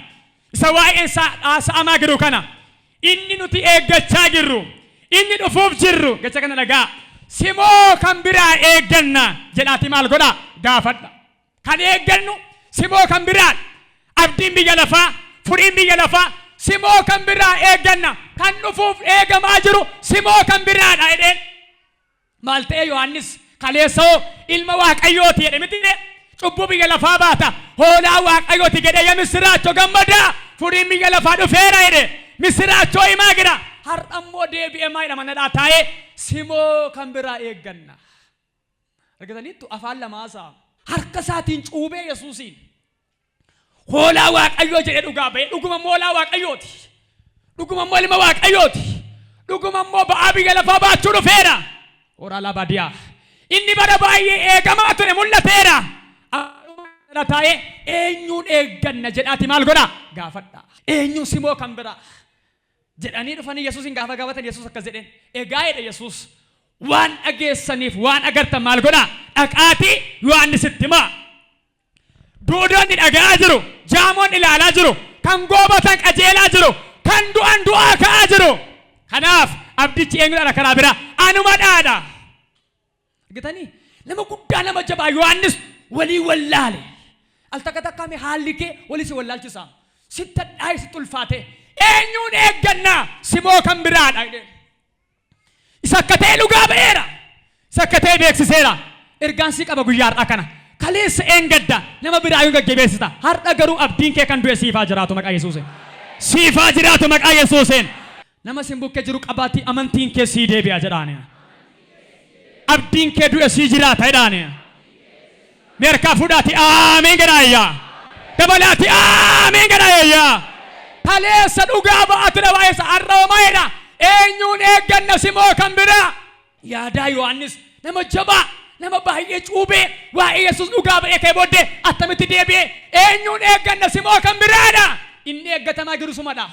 Isa waa'een isaa haasa'amaa jiru kana. Inni nuti eeggachaa jirru. Inni dhufuuf jirru. Gacha kana dhagaa. Simoo kan biraa eegganna jedhaati maal godhaa gaafadha. Kan eeggannu simoo kan biraa abdiin biyya lafaa furiin biyya lafaa simoo kan biraa eegganna kan dhufuuf eegamaa jiru simoo kan biraadha jedheen. Maal ta'e Yohaannis kaleessoo ilma Waaqayyooti jedhe miti cubbuu biyya lafaa baata hoolaa Waaqayyooti jedhe yaa misiraachoo gammadaa furiin biyya lafaa dhufeera jedhe misiraachoo himaa jira. Har'ammoo deebi'ee maayidha manadhaa taa'ee simoo kan biraa eegganna. Argataniittu afaan lamaasaa harka isaatiin cuubee Yesuusiin hoolaa Waaqayyoo jedhe dhugaa ba'e dhugumammoo hoolaa Waaqayyooti. Dhugumammoo ilma Waaqayyooti. Dhugumammoo ba'aa biyya lafaa baachuu dhufeera. Horaa baadiyaa. Inni bara baay'ee eegamaa ture mul'ateera. Taa'ee eenyuun eegganna jedhaati maal godhaa gaafadha. Eenyuun simoo kan biraa jedhanii dhufanii Yesuusin gaafa gaafatan Yesuus akkas jedheen. Egaa jedhe Yesuus waan dhageessaniif waan agartan maal godhaa dhaqaatii Yohaannisitti himaa. Duudoonni dhaga'aa jiru, jaamoon ilaalaa jiru, kan goobatan qajeelaa jiru, kan du'an du'aa ka'aa jiru. Kanaaf abdichi eenyudha karaa biraa anuma dhaadha. Argitanii nama guddaa nama jabaa Yohaannis walii wallaale. Al takka takkaame haalli kee walii si wallaalchisa. Sitta dhaayee sitti ulfaate eenyuun eeggannaa simoo kan biraadha. Isa akka ta'e dhugaa ba'eera. Isa akka ta'e beeksiseera. Ergaan si qaba guyyaa har'aa kana. Kaleessa eengadda nama biraa yoo gaggeessita. Har'a garuu abdiin kee kan du'e siifaa jiraatu maqaa Yesuuseen. Siifaa jiraatu maqaa Yesuuseen. Nama sin bukkee jiru qabaatti amantiin kee sii deebi'a jedhaani. Abdiin kee du'e sii jiraata jedhaani. Meerkaa fuudhaati aamiin gadhaayyaa. Dabalaati aamiin gadhaayyaa. Kaleessa dhugaa ba'atu dhawaayessa arroomaedha. Eenyuun eegganna simoo kan biraa. Yaadaa Yohaannis nama jabaa. Nama baay'ee cuubee waa'ee Yesuus dhugaa ba'ee kee booddee attamitti deebi'ee eenyuun eegganna simoo kan biraadha. Inni eeggatamaa jiru sumadha.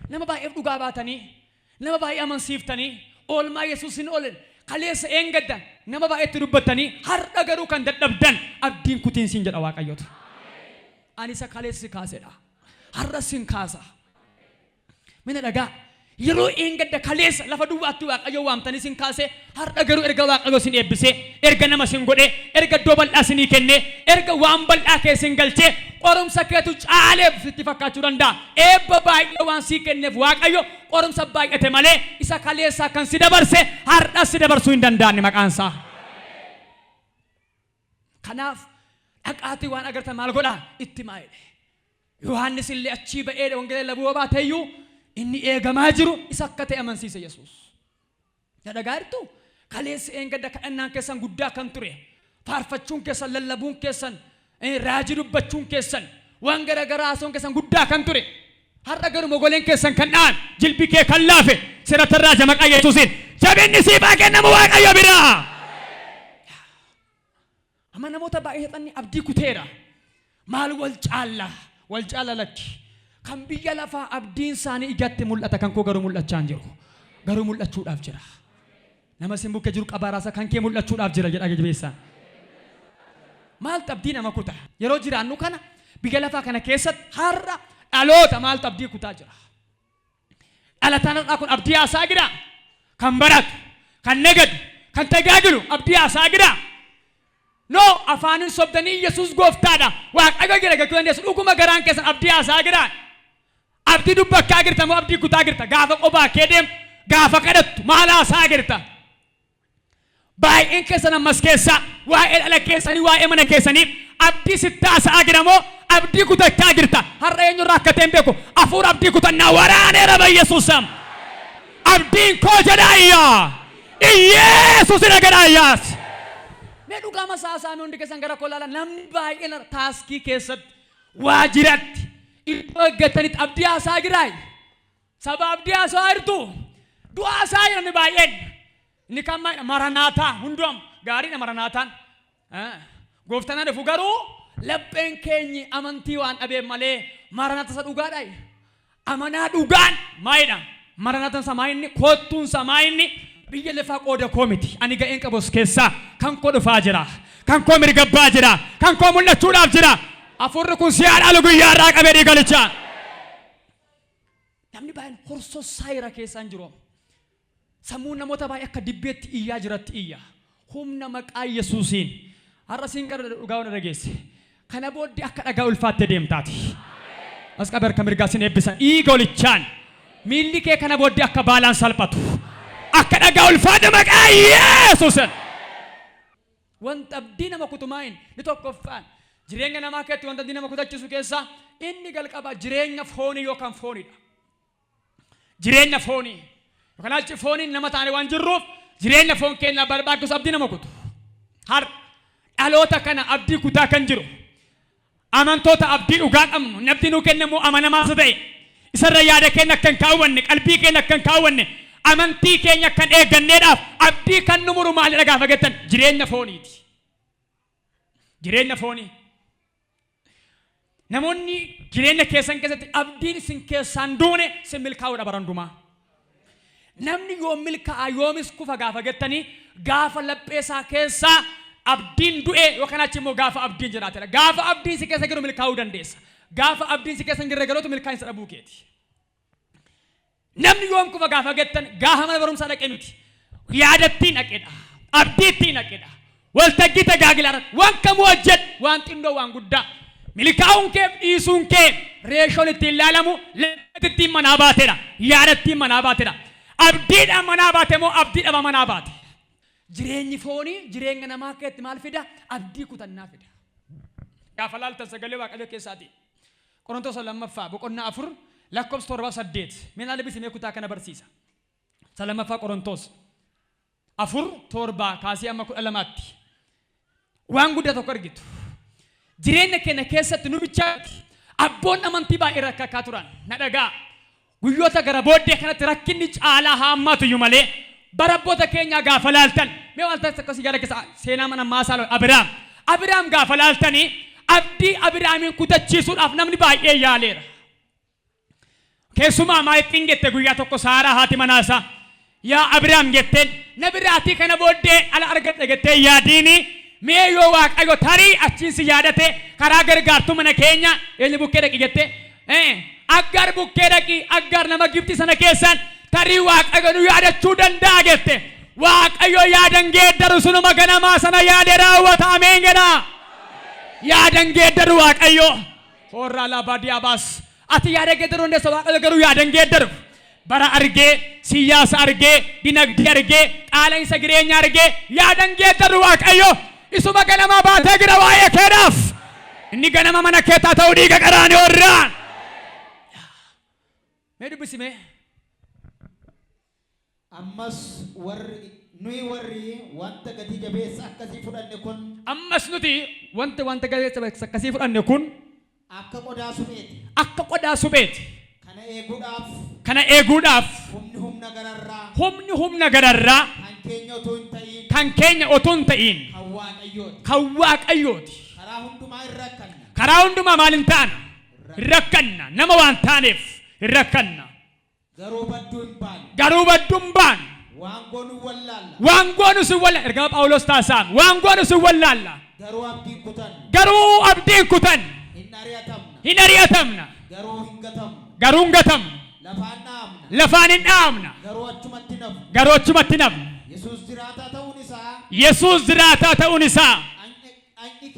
Nama baay'eef dhugaa baatanii nama baay'ee amansiiftanii oolmaa Yesuusin oolan kaleessa eengaddan nama baay'eetti dubbattanii har'a garuu kan dadhabdan abdiin kutiinsiin jedha Waaqayyooti. Ani isa kaleessi kaasedha. har'asin kaasa. Mina dhagaa yeroo eeggadda kaleessa lafa duwwaatti waaqayyo waamtanii sin kaase har'a garuu erga waaqayyo sin eebbisee erga nama sin godhee erga iddoo bal'aa sinii kennee erga waan bal'aa keessin galchee qorumsa keetu caaleef sitti fakkaachuu danda'a. Eebba baay'ee waan sii kenneef waaqayyo qorumsa baay'ate malee isa kaleessaa kan si dabarse har'a si dabarsuu hin danda'anne maqaan isaa. Kanaaf dhaqaatii waan agartan maal godhaa itti maayidhe. Yohaannis illee achii ba'ee wangeela labuu baateeyyuu inni eegamaa jiru isa akka ta'e amansiise Yesuus. Dhagaartu kaleessa eeggadda kadhannaan keessan guddaa kan ture. Faarfachuun keessan lallabuun keessan raajii dubbachuun keessan waan garagaraa haasawuun keessan guddaa kan ture. Har'a garuu mogoleen keessan kan dha'an jilbi kee kan laafe siratarraa jamaqaa Yesuusiin jabinni siifaa kennamu waaqayyo biraa. Amma namoota baay'ee abdii kuteera. Maal wal caala lakki. Kan biyya lafaa abdiin isaanii ijatti mul'ata kan koo garuu mul'achaa hin jiru. Garuu mul'achuudhaaf jira. Nama sin bukkee jiru qabaaraasa kan kee mul'achuudhaaf jira jedha jabeessaan. Maaltu abdii nama kuta? Yeroo jiraannu kana biyya lafaa kana keessatti har'a dhaloota maaltu abdii kutaa jira? Dhalataan har'aa kun abdii haasaa jira. Kan baratu, kan nagadu, kan tajaajilu abdii haasaa jira. No, afaanin sobdanii Yesuus gooftaadha. Waaqayyo jira gaggoo Yesuus dhuguma garaan keessan abdii haasaa jira. Abdii dubbachaa jirta moo abdii kutaa jirta? Gaafa qophaa kee deemtu, gaafa kadhattu maal haasaa jirta? Baay'een keessan ammas keessa waa'ee dhala keessanii waa'ee mana keessaniif abdii sitti haasaa jira moo abdii kutachaa jirta? Har'a eenyurraa akka ta'e hin beeku. Hafuura abdii kutannaa waraaneera Yesuusam. Abdiin koo jedhaayyaa. Iyeesuus dhagadhaayyaas. Mee dhugaama saasaamii hundi keessan gara koo laalan namni baay'een taaskii keessatti waajiratti iddoo eeggatanitti abdii haasaa jiraay. Saba abdii haasaa jirtu du'a haasaa jiran baay'een. Inni kan maranaataa hunduam gaariidha maranaataan. Gooftaan dhufu garuu lapheen keenyi amantii waan dhabeef malee maranaata isa dhugaadha. Amanaa dhugaan maayidha. Maranaataan samaayinni koottuun samaayinni biyya lafaa qooda koo miti. Ani ga'een qabus keessaa kan koo dhufaa jira. Kan koo mirgabbaa jira. Kan koo mul'achuudhaaf jira. Afurri kun siyaadhaa guyyaa irraa qabee dhiigalichaa. Namni baay'een horsoo saayira keessaan jiru. Sammuun namoota baay'ee akka dibbeetti iyyaa jiratti iyya. Humna maqaa Yesuusiin. Har'a siin gara dhugaa wanta dhageesse. Kana booddee akka dhagaa ulfaattee deemtaati. As qabe harka mirgaa siin eebbisan. Dhiiga olichaan. Miilli kee kana booddee akka baalaan salphatu. Akka dhagaa ulfaate maqaa Yesuusin. Wanta abdii nama kutumaayin ni tokkoffaan. Jireenya namaa keessatti wanta abdii nama kutachiisu keessaa inni jalqaba jireenya foonii yookaan fooniidha. Jireenya foonii. Yookaan achi fooniin nama taane waan jirruuf jireenya foon keenya barbaachisu abdii nama kutu. Har dhaloota kana abdii kutaa kan jiru. Amantoota abdii dhugaa qabnu namni nuu kennamu amanamaas ta'e. Isarra yaada keenya akka hin kaawwanne qalbii keenya akka hin kaawwanne amantii keenya akka hin eegganneedhaaf abdii kan nu muru maalidha gaafa jettan jireenya fooniiti. Jireenya foonii. Namoonni jireenya keessan keessatti abdiin isin keessaan duune isin milkaa'uudha barandumaa. Namni yoom milkaa'a yoomis kufa gaafa jettanii gaafa lapheesaa keessaa abdiin du'e yookaan achi immoo gaafa abdiin jiraatedha. Gaafa abdiin si keessa jiru milkaa'uu dandeessa. Gaafa abdiin si keessa hin jirre galootu milkaa'insa dhabuu keeti. Namni yoom kufa gaafa jettan gaafa mana barumsaa dhaqee miti. Yaadattiin dhaqedha. Abdiittiin dhaqedha. Waltajjii tajaajilaadhaan waan kamuu hojjedhu waan xinnoo waan guddaa. Milkaa'uun kee dhiisuun kee reeshoon ittiin ilaalamu ittiin manaa baatedha. Yaadattiin manaa baatedha. Abdiidhaan manaa baate moo abdiidhaan manaa baate. Jireenyi foonii jireenya namaa keessatti maal fida? Abdii kutannaa fida. Gaafa laaltan sagalee waaqayyo keessaati. Qorontos lammaffaa boqonnaa 4 lakkoofsa 7-8. Meen albisimee kutaa kana barsiisa. Lammaffaa Qorontos 4:7 kaasee amma 12tti. Waan guddaa tokko argitu. Jireenya keenya keessatti nu bichaatti abboon amantii baay'ee rakkataa turan. Na dhagaa. Guyyoota gara booddee kanatti rakkinni caalaa haammaatu iyyuu malee bara abboota keenya gaafa laaltan mee wanta akkasii gara keessa seenaa mana maasaa Abiraam gaafa laaltanii abdii Abiraamin kutachiisuudhaaf namni baay'ee yaaleera. Keessumaa maayittiin jette guyyaa tokko Saaraa haati manaasaa yaa Abiraam jetteen na biraatii kana booddee ala argadhe jettee yaadiini mee yoo waaqayyo tarii achiin si yaadate karaa gargaartuu mana keenya eenyu bukkee dhaqi jettee Aggar bukkee dhaqii aggar nama Gibxi sana keessan tarii waaqayyo yaadachuu danda'a jette. Waaqayyo yaadan geeddaru sunuma ganamaa sana yaade raawwata. Ameen jedha. Yaadan geeddaru waaqayyo. Horraa lafaa diyaabas. Ati yaada geeddaru hundeessa waaqayyo garuu yaadan geeddaru. Bara argee, siyaasa argee, dinagdee argee, qaala'insa jireenya argee, yaadan geeddaru waaqayyo. Isuma ganamaa baatee jira waa'ee keedhaaf. Inni ganama mana keetaa ta'uu dhiiga qaraanii horraan. Mee dubbisime. Ammas nuyi warri wanta gati jabeessa akkasii fudhanne kun. Ammas nuti wanta gati jabeessa akkasii fudhanne kun. Akka qodaa supheeti. Akka qodaa supheeti. Kana eeguudhaaf. Humni humna gararraa. Kan keenya otoo hin ta'in. Kan waaqayyooti. Karaa hundumaa maal hin taana? Hin rakkanna. Nama waan taaneef hin rakkanna. Garuu badduu hin baanu. Waan goonu si wallaalla. Ergama Phaawulos taasisaan. Waan goonu si wallaalla. Garuu abdiin kutan. Hin ari'atamna. Garuu hin gatamna. Lafaan hin dhaamna. Garuu achumatti nafna. Yesuus jiraataa ta'uun isaa. Dhagni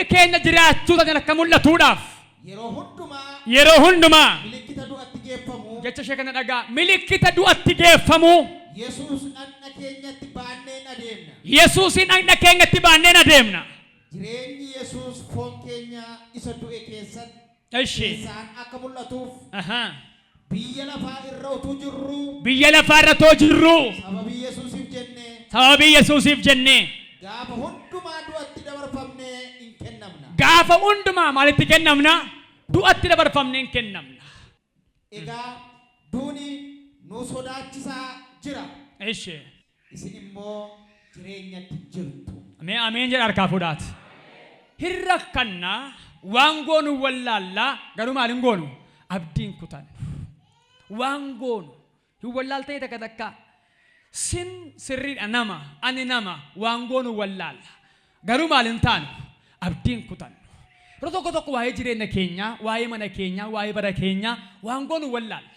keenya jiraachuutiin akka mul'atuudhaaf. Yeroo hundumaa. Jecha ishee kana dhagaa. Milikkita du'atti geeffamu. Yesuusin dhagna keenyatti baanneen adeemna. Jireenyi Yesuus foon keenya isa du'e keessatti. Isaan akka mul'atuuf. Biyya lafaa irra utuu jirru. Sababii Yesuusiif jennee. Gaafa hundumaa du'atti dabarfamnee hin kennamna. Gaafa hundumaa maalitti kennamna? Du'atti dabarfamnee hin kennamna. Egaa duuni nu sodaachisaa jira. Isin immoo jireenyatti jirtu. Ameen jedha harkaa fuudhaati. Hin rakkanna waan goonu wallaallaa garuu maal hin goonu? Abdiin kutan. Waan goonu hin wallaaltee takka takka. Sin sirriidha nama ani nama waan goonu wallaalla. Garuu maal hin taanu? Abdiin kutan. Yeroo tokko tokko waa'ee jireenya keenyaa, waa'ee mana keenyaa, waa'ee bara keenyaa waan goonu wallaalla.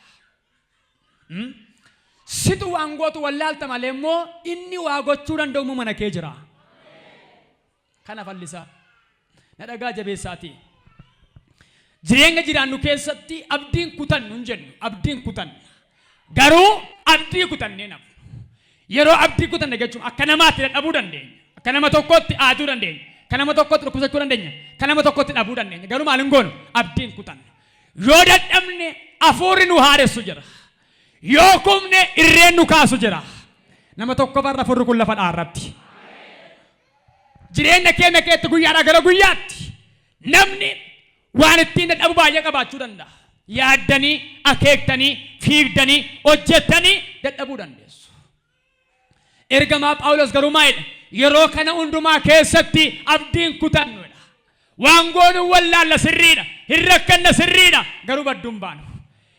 Situ waan gootu wallaalta malee immoo inni waa gochuu danda'u mana kee jira. Kana fallisaa. Na dhagaa jabeessaati. Jireenya jiraannu keessatti abdiin kutan nun jennu. Abdiin kutan. Garuu abdii kutannee nafu. Yeroo abdii kutanne jechuun akka namaatti dadhabuu dandeenya. Akka nama tokkotti aaduu dandeenya. Akka nama tokkotti dhukkubsachuu dandeenya. Akka nama tokkotti dhabuu dandeenya. Garuu maal hin goonu? Abdiin kutanne. Yoo dadhabne hafuurri nu haaressu jira. Yoo kumne irreen nu kaasu jira. Nama tokko farra furri kun lafa dhaarratti. Jireenya keenya keessatti guyyaadhaa gara guyyaatti namni waan ittiin dadhabu baay'ee qabaachuu danda'a. Yaaddanii, akeektanii, fiigdanii, hojjettanii dadhabuu dandeessu. Ergamaa Phaawulos garuu maalidha? Yeroo kana hundumaa keessatti abdiin kutannuudha. Waan goonu wallaalla sirriidha. Hin rakkanna sirriidha. Garuu badduu hin baanu.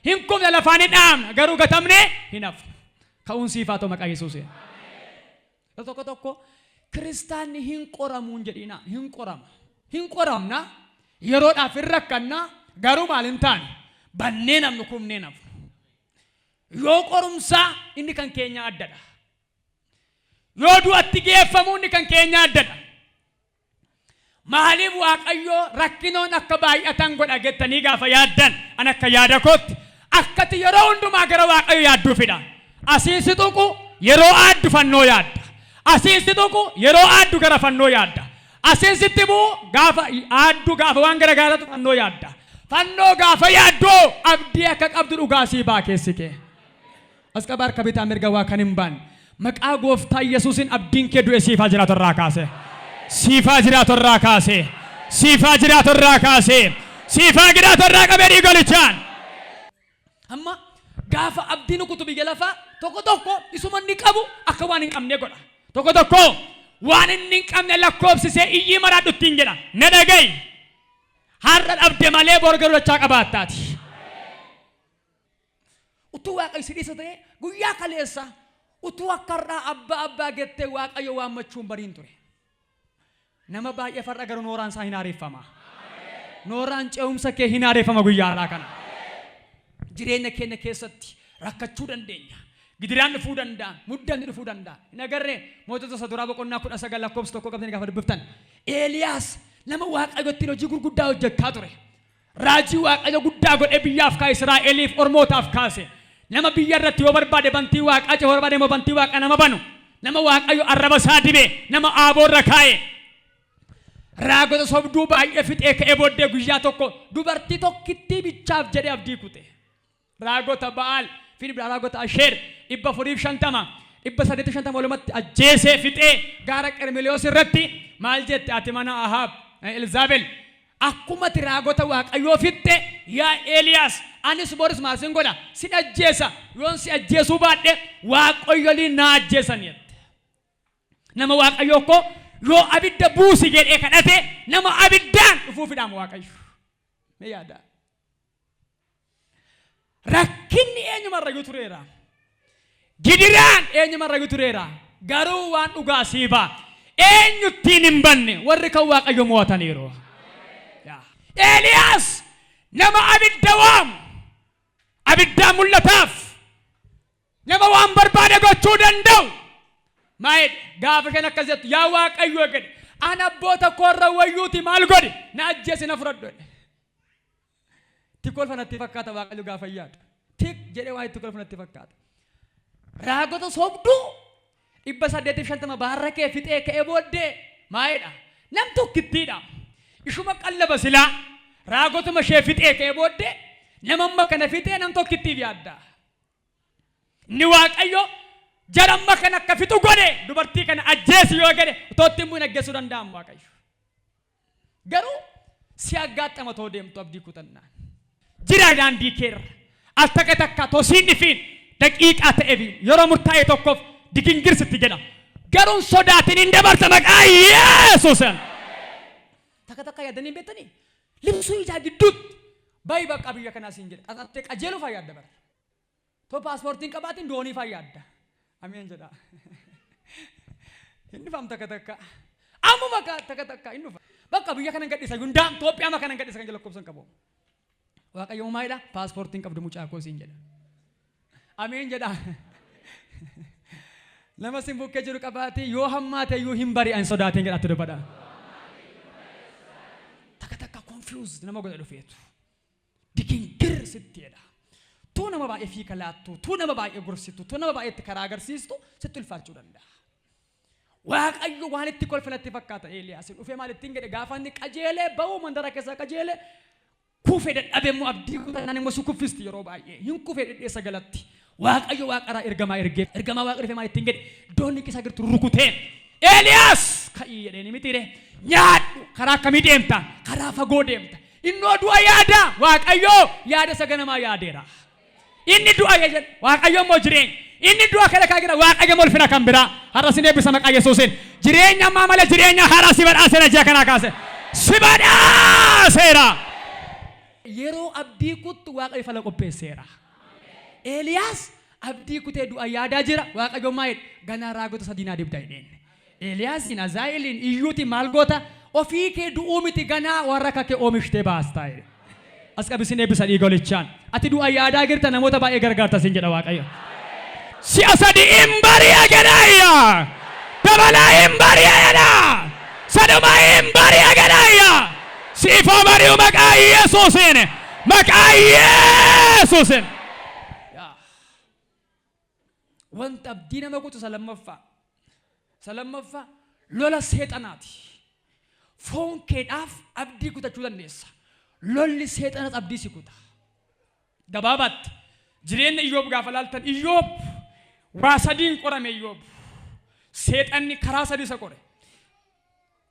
Hin kumne lafaan hin dhaamna. Garuu gatamnee hin hafnu. Ka'uun siifaa ta'u maqaa Yesuusiin. Tokko tokko kiristaanni hin qoramuun jedhina. Hin qorama. Hin qoramna. Yeroodhaaf hin rakkanna. Garuu maal hin taane? Bannee namnu kumnee nafnu. Yoo qorumsaa inni kan keenya addadha. Yoo du'atti geeffamu inni kan keenya addadha. Maaliif waaqayyoo rakkinoon akka baay'atan godha jettanii gaafa yaaddan an akka yaada kootti akkati yeroo hundumaa gara waaqayyo yaadduufidha. Asiin si tuqu yeroo aaddu fannoo yaadda. Asiin si tuqu yeroo aaddu gara fannoo yaadda. Asiin sitti bu'u gaafa aaddu gaafa waan gara gaaratu fannoo yaadda. Fannoo gaafa yaaddu abdii akka qabdu dhugaa sii baa keessi kee. As qabaa harka bitaa mirga waa kan hin baanne. Maqaa gooftaa Yesuusin abdiin kee du'e siifaa jiraatu irraa kaase. Siifaa jiraatu irraa kaase. Siifaa jiraatu irraa kaase. Siifaa jiraatu irraa qabee dhiigolichaan. Amma gaafa abdiin kutu biyya lafaa tokko tokko isuma inni qabu akka waan hin qabne godha. Tokko tokko waan inni hin qabne lakkoofsisee iyyii maraadhu ittiin jedha. Na dhaga'i. Har'a dhabde malee bor garuu dachaa qabaattaati. Utuu waaqayyo si dhiisa ta'e guyyaa kaleessa utuu akkarraa abbaa gettee waaqayyo waammachuun bariin ture. Nama baay'ee farra garuu nooraan isaa hin ariifama. nooraan ce'umsa kee hin aareeffama guyyaa har'aa kana. Jireenya keenya keessatti rakkachuu dandeenya. Gidiraan dhufuu danda'a, muddaan dhufuu danda'a. Hin agarree mootota isa duraa boqonnaa 19 lakkoofsa 1 qabdanii gaafa dubbiftan. Eeliyaas nama Waaqayyotti hojii gurguddaa hojjechaa ture. Raajii Waaqayyo guddaa godhee biyyaaf kaa'e Israa'eliif ormootaaf kaase. Nama biyya irratti yoo barbaade bantii Waaqaa yoo barbaade immoo bantii Waaqaa nama banu. Nama Waaqayyo arraba isaa dibee nama aaboo irra kaa'e. Raagota sobduu baay'ee fixee ka'ee booddee guyyaa tokko dubartii tokkittii bichaaf jedhee abdii kute. Raagota Ba'aal fi raagota Asheer 450 850 walumatti ajjeesee fixee gaara Qarmeliyoos irratti maal jette ati mana Ahaab Elzaabel akkuma raagota Waaqayyoo fitte yaa Eeliyaas anis boris maasin godha si ajjeesa yoon si ajjeesuu baadhe Waaqayyoon na ajjeesan jette. Nama Waaqayyoo ko yoo abidda buusi jedhee kadhate nama abiddaan dhufuufidhaam Waaqayyo. Mee yaada. Rakkinni eenyumarra tureera. Gidiraan eenyumarra tureera. Garuu waan dhugaa siiba. Eenyuttiin hin banne warri kan Waaqayyo mo'ataniiru. Eeliyaas nama abidda waamu. Abiddaa mul'ataaf. Nama waan barbaade gochuu danda'u. Maayid gaafa kan akkas jettu yaa Waaqayyo jedhe ana abboota koorra wayyuuti maal godhe na ajjeesi na fudhadhu. Tik kolfanatti fakkaata Waaqayyo gaafa yaadu. Tik jedhee waa itti kolfanatti fakkaata. Raagota sobduu 850 baarra kee fixee ka'ee booddee maayidha. Nam tokkittiidha. Ishuma qallaba silaa raagotuma ishee fixee ka'ee booddee namamma kana fixee nam tokkittiif yaadda. Ni Waaqayyo jaramma kana akka fixu godhe dubartii kana ajjeesi yoo jedhe tootti immoo ajjeesuu danda'amu Waaqayyo. Garuu si aggaatama too deemtu abdii kutannaan. Jira daandii keerra al takka tosiin dhifiin daqiiqaa ta'eef yeroo murtaa'e tokkoof digingirsitti jedha. Garuun sodaatiin hin dabarsa maqaa Yesuusin. Takka yaadanii beektanii libsuu ijaa gidduutti baay'ee bakka biyya kanaa siin jedha. Asatti qajeeluu faa yaadda bara. Too paaspoortiin qabaatiin doonii faa yaadda. Ameen jedha. Inni faam takka. Ammuma takka inni faam. Bakka biyya kana gadhiisa hundaan Itoophiyaa kana gadhiisa kan jala lakkoofsan qabu. Waaqayyo maayidha paaspoortiin qabdu mucaa koo siin jedha. Ameen jedha. Nama sin bukkee jiru qabaatee yoo hammaate yoo hin bari'an sodaateen jedhatti dubbadha. Takka confused nama godha dhufeetu. Digingir sitti jedha. Tu nama baay'ee fi kalaattu, tu nama baay'ee gorsitu, tu nama baay'ee karaa agarsiistu sitti ulfaachuu danda'a. Waaqayyo waan itti kolfanatti fakkaata Eeliyaas dhufee maal ittiin jedhe gaafa inni qajeelee ba'uu mandara keessaa qajeelee kuufee dadhabee immoo abdii kutanaan immoo sukuffisti yeroo baay'ee hin kuufee dhedheessa galatti. Waaqayyo waaqaraa ergamaa waaqa dhufee maal ittiin jedhe doonni keessa jirtu rukutee Eeliyaas ka'ii jedhee ni mitiire nyaadhu karaa akkamii deemta karaa fagoo deemta innoo du'a yaada Waaqayyo yaada saganamaa yaadeera. Inni du'a jedhe Waaqayyo immoo jireenya. Inni du'a kana kagira Waaqayyo molfina kan biraa har'a sin eebbisa maqaa Yesuusin. Jireenya ammaa malee jireenya haaraa si badhaasee na ji'a kanaa kaase. Si badhaaseera. Yeroo abdii kuttu Waaqayyo fala qopheesseera. Eeliyaas abdii kutee du'a yaadaa jira. Waaqayyo maayid ganaa raagota sadii dibda jedheen. Eeliyaasiin Azaa'eliin iyyuuti maal goota ofii kee du'uu miti ganaa warra kake oomishtee baastaa jedhe. As qabisin eebbisa dhiigolichaan. Ati du'a yaadaa jirta namoota baay'ee gargaarta sin jedha Waaqayyo. Si'a sadi imbari'a jedhayya. Dabala imbari'a jedha. Saduma imbari'a jedhayya. Siifaa bari'u maqaa Yesuusin. Maqaa Yesuusin. Wanta abdii nama kutu lammaffaa lola seexanaati. Foon keedhaaf abdii kutachuu dandeessa. Lolli seexanaas abdii si kuta. Gabaabatti jireenya Iyyoob gaafa laaltan Iyyoob waa sadiin qorame Iyyoob. Seexanni karaa sadii isa qore.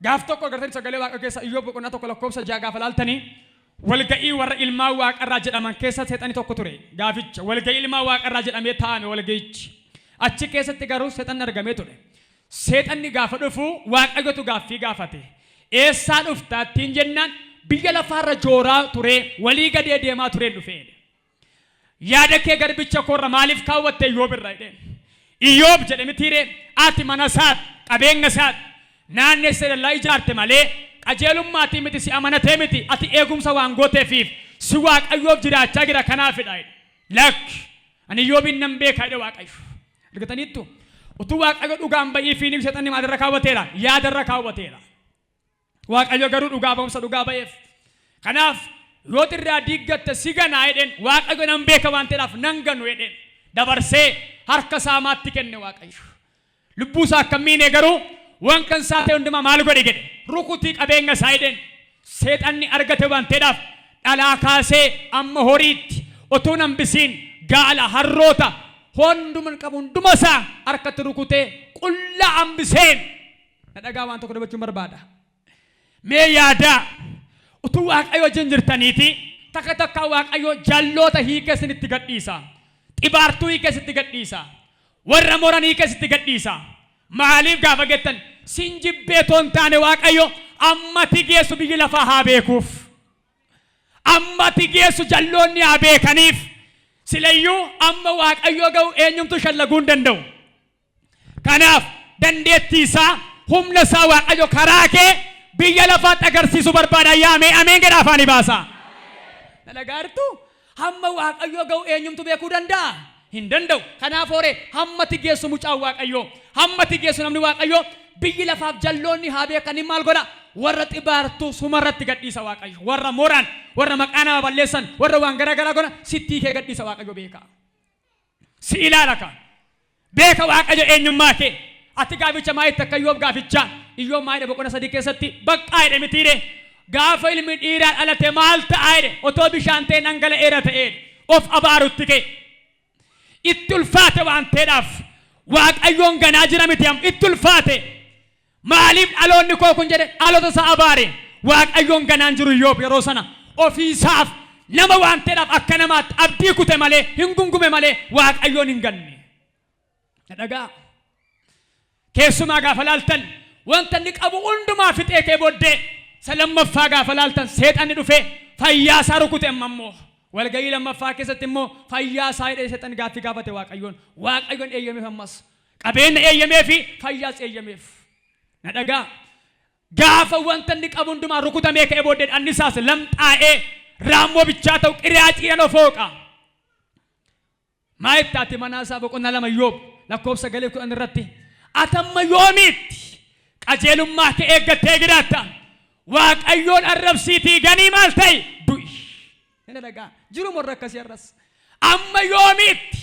Gaaf tokko agartanii sagalee Waaqa keessa Iyyoob boqonnaa tokko lakkoofsa 6 gaafa laaltanii walga'ii warra ilmaa Waaqarraa jedhaman keessa seexanni tokko ture. Gaaficha walga'ii ilmaa Waaqarraa jedhamee taa'ame walga'ichi. Achi keessatti garuu seexanni argamee ture. Seexanni gaafa dhufu Waaqayyotu gaaffii gaafate. Eessaa dhufta ittiin jennaan biyya lafaarra jooraa ture walii gadee deemaa ture dhufee. Yaada kee garbicha koorra maaliif kaawwatte Iyyoob irraa jedheen. Iyyoob jedhe mitiire ati mana isaat qabeenya isaat naannessee dallaa ijaarte malee qajeelummaati miti si amanatee miti ati eegumsa waan gooteefiif si waaqayyoof jiraachaa jira kanaafidha lak ani Iyyoobin nan beeka jedhe waaqayyo argataniittu utuu waaqayyo dhugaan ba'ii fi ni seexanni maadirra kaawwateera yaadarra kaawwateera waaqayyo garuu dhugaa ba'umsa dhugaa ba'eef kanaaf yoo irraa diiggatte si ganaa jedheen waaqayyo nan beeka waan ta'eef nan ganu jedheen dabarsee harka saamaatti kenne waaqayyo lubbuu isaa akkamiin garuu waan kan saate hundumaa maal godhe jedhe rukutii qabeenya isaa jedheen seexanni argate waan ta'eef dhalaa kaasee amma horiitti utuu nan bisiin gaala harroota hunduman qabu hunduma isaa harkatti rukutee qullaa hambiseen na dhagaa waan tokko dubbachuu barbaada mee yaadaa utuu waaqayyo wajjin jirtaniiti takka takka waaqayyo jalloota hiikee isinitti gadhiisa xibaartuu hiikee isinitti gadhiisa warra moran hiikee isinitti gadhiisa maaliif gaafa gettan sin jibbee toon taane waaqayyo amma tigeessu biyyi lafaa haa beekuuf amma tigeessu jalloonni haa beekaniif silayyuu amma waaqayyo ga'u eenyumtu shallaguu hin danda'u kanaaf dandeettii isaa humna isaa waaqayyo karaa kee biyya lafaatti agarsiisu barbaada yaamee ameen jedha afaani baasa dalagaartu hamma waaqayyo ga'u eenyumtu beekuu danda'a hin danda'u kanaaf hore hamma tigeessu mucaa waaqayyo hamma tigeessu namni waaqayyo biyyi lafaaf jalloonni haa beekanii maal godha warra xibaartuu sumarratti gadhiisa waaqayyo warra moran warra maqaa nama balleessan warra waan garaa godha sittii kee gadhiisa waaqayyo beeka si ilaala ka beeka waaqayyo eenyummaa kee ati gaaficha maayitti akka Iyyoob gaaficha Iyyoob maayidha boqonnaa 3 keessatti baqqaa jedhe mitiire gaafa ilmi dhiiraa dhalate maal ta'a jedhe otoo bishaan ta'e dhangala'eera ta'e of abaarutti kee itti ulfaate waan ta'eedhaaf waaqayyoon ganaa jira miti itti ulfaate maaliif dhaloonni koo kun jedhe dhaloota isaa abaare waaqayyoon ganaan jiru Iyyoob yeroo sana ofiisaaf nama waan ta'eedhaaf akka namaatti abdii kute malee hin gungume malee waaqayyoon hin ganne dhagaa keessumaa gaafa laaltan wanta inni qabu hundumaa fixee kee booddee salammaffaa gaafa laaltan seexanni dhufee fayyaa isaa rukute ammoo walgayii lammaffaa keessatti immoo fayyaa isaa hidhee seexanni gaaffii gaafate waaqayyoon eeyyameef ammas qabeenya eeyyamee fi fayyaas eeyyameef na dhagaa gaafa wanta inni qabu hundumaa rukutamee ka'ee booddee annisaas lamxaa'ee raammoo bichaa ta'u qiriyaaciyaan of hooqa maayittaati manaasaa boqonnaa 2 Iyyoob lakkoofsa 9 irratti atamma yoomiitti qajeelummaa kee eeggattee jiraatta waaqayyoon arrabsiitii ganii maal ta'e du'i inni dhagaa jiru morra akkasii arras amma yoomiitti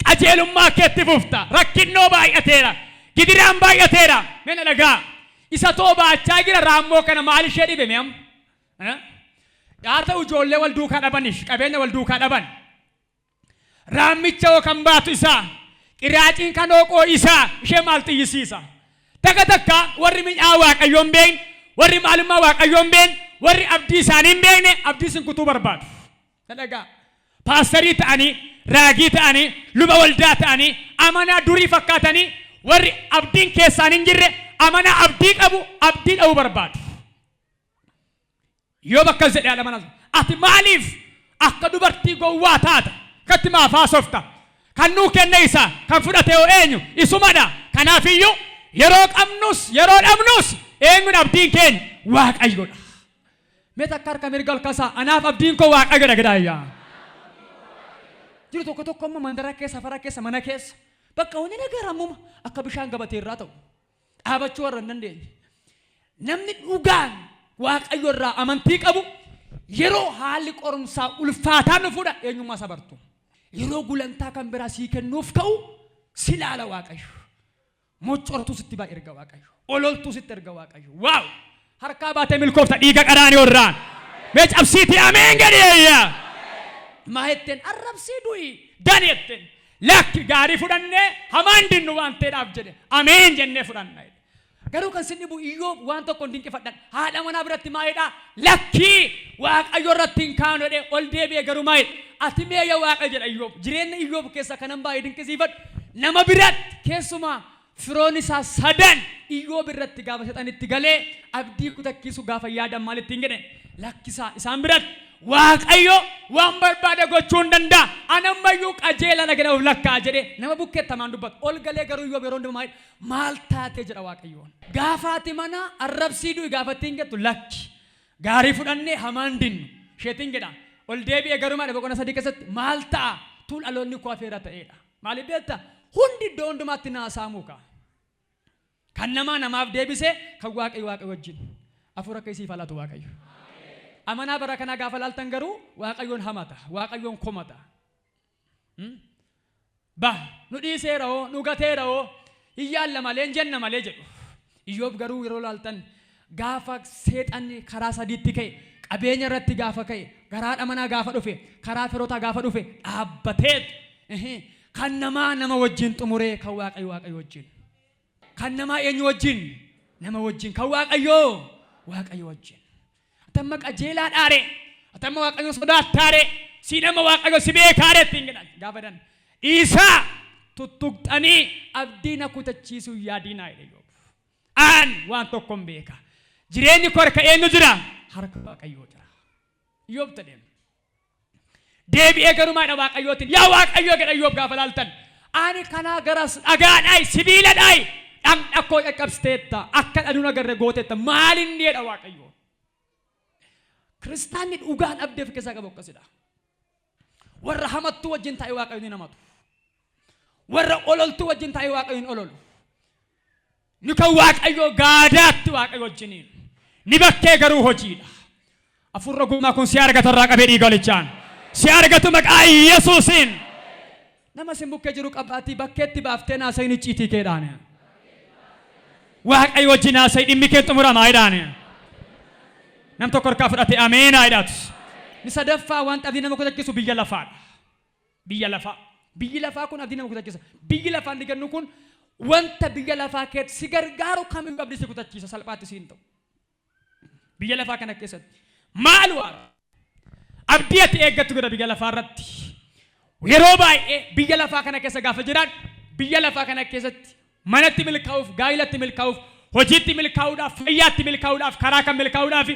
qajeelummaa keetti fufta rakkinnoo baay'ateera gidiraan baay'ateera inni dhagaa isa too baachaa jira raammoo kana maal ishee dhibe me'am yaa ta'u ijoollee wal duukaa dhabaniif qabeenya wal duukaa dhaban raammicha kan baatu isaa qiraaciin kan oqoo isaa ishee maal xiyyisiisa takka warri mi'aa waaqayyoon beekne warri maalummaa waaqayyoon beekne warri abdii isaanii hin beekne abdii isin kutuu barbaadu dhagaa paasterii ta'anii raagii ta'anii luba waldaa ta'anii amanaa durii fakkaatanii warri abdiin keessaan hin jirre amanaa abdii qabu abdii dhabuu barbaadu yoo bakka jedhe alamana ati maaliif akka dubartii gowwaa taata katti maafaa softa kan nuu kenne isa kan fudhate oo eenyu isumadha kanaaf iyyuu yeroo qabnus yeroo dhabnus eenyuun abdiin keenya waaqayyoodha mee takka harka mirga kasaa anaaf abdiin koo waaqayyoodha gadaayyaa jiru tokko amma mandara keessa fara keessa mana keessa bakka wanni nagaraamuma akka bishaan gabatee irraa ta'u dhaabachuu warra hin dandeenye namni dhugaan waaqayyo irraa amantii qabu yeroo haalli qorumsaa ulfaataan dhufuudha eenyummaa sabartu yeroo gulantaa kan biraa sii kennuuf ka'u si laala waaqayyo mocortu sitti baa erga waaqayyo ololtu sitti erga waaqayyo waaw harkaa baatee milkoofta dhiiga qaraanii warraan mee cabsiitii ameen gadheeyya maayetten arrabsii du'i daneetten lakki gaarii fudhannee hamaan dinnu waan ta'eedhaaf jedhe ameen jennee fudhanna garuu kan sinni bu Iyyoob waan tokko dinqifadhan haadha manaa biratti maayedha lakki waaqayyo irratti hin kaanodhe ol deebi'e garuu maayed ati meeyya waaqa jedha Iyyoob jireenya Iyyoob keessa kanan baay'ee dinqisiifadhu nama biratti keessumaa firoon isaa sadan Iyyoob irratti gaafa seexanitti galee abdii kutakkiisu gaafa yaadan maalitti hin jedhe lakkisaa isaan biratti waaqayyo waan barbaade gochuun danda'a anammayyuu qajeela nagada lakkaa jedhe nama bukkeettamaan dubbatu ol galee garuu yoo yeroo hundumaa maal taatee jedha waaqayyoon gaafaati mana arrabsiiduu gaafattiin gettu lakki gaarii fudhannee hamaan dinnu sheetiin jedha ol deebi'ee garuu maal boqona sadii keessatti maal ta'a tuul aloonni koo afeera ta'eedha maaliif beekta hundi iddoo hundumaatti naasaamuuka kan namaa namaaf deebisee kan waaqayyo wajjin afuura keessii falatu waaqayyo amanaa bara kana gaafa laaltan garuu waaqayyoon hamata waaqayyoon komata ba nu dhiiseeroo nu gateeroo iyyaalla malee jenna malee jedhu Iyyoob garuu yeroo laaltan gaafa seexanni karaa sadiitti ka'e qabeenya irratti gaafa ka'e garaadha manaa gaafa dhufe karaa firootaa gaafa dhufe dhaabbateet kan namaa nama wajjin xumuree kan waaqayyo wajjin kan namaa eenyu wajjin nama wajjin kan waaqayyo wajjin atamma qajeelaa dhaare atamma waaqayyo sodaattaare si nama waaqayyo si beekaare ittiin jedhan gaafadan isaa tuttuqxanii abdiina kutachiisuu yaadinaa jedhe aan waan tokkoon beeka jireenyi koo harka eenyu jira harka waaqayyoo jira Iyyoob tadeen deebi'ee garumaadha waaqayyootiin yaa waaqayyoo jedha Iyyoob gaafa laaltan ani kanaa garas dhagaadhaay sibiiladhaay dhakkoo qaqqabsteetta akka dhaduun agarre gooteetta maalin jedha waaqayyoo kiristaanni dhugaan abdeef keessaa qabu akkasidha warra hamattuu wajjin taa'ee waaqayyoon hin hamatu warra ololtuu wajjin taa'ee waaqayyoon ololu ni kan waaqayyoo gaadaatti waaqayyo wajjiniin ni bakkee garuu hojiidha afurra gumaa kun si argatu irraa qabee dhiigolichaan si argatu maqaa Yesuusiin nama sin bukkee jiru qabaatii bakkeetti baaftee naasa'in icciitii keedhaan waaqayyo wajjin naasa'in dhimmi kee xumuramaa jedhaan nam tokko harkaa fudhate ameen jedhaatu ni sadaffaa waan abdii nama kutachiisu biyya lafaadha biyyi lafaa kun abdii nama kutachiisa biyyi lafaan digannu kun wanta biyya lafaa keessatti si gargaaru kamiyyuu abdii si kutachiisa salphaatti siin ta'u biyya lafaa kana keessatti maal waara abdii ati eeggattu godha biyya lafaa irratti yeroo baay'ee biyya lafaa kana keessa gaafa jiraan biyya lafaa kana keessatti manatti milkaa'uuf gaa'ilatti milkaa'uuf hojiitti milkaa'uudhaaf fayyaatti milkaa'uudhaaf karaa kan milkaa'uudhaaf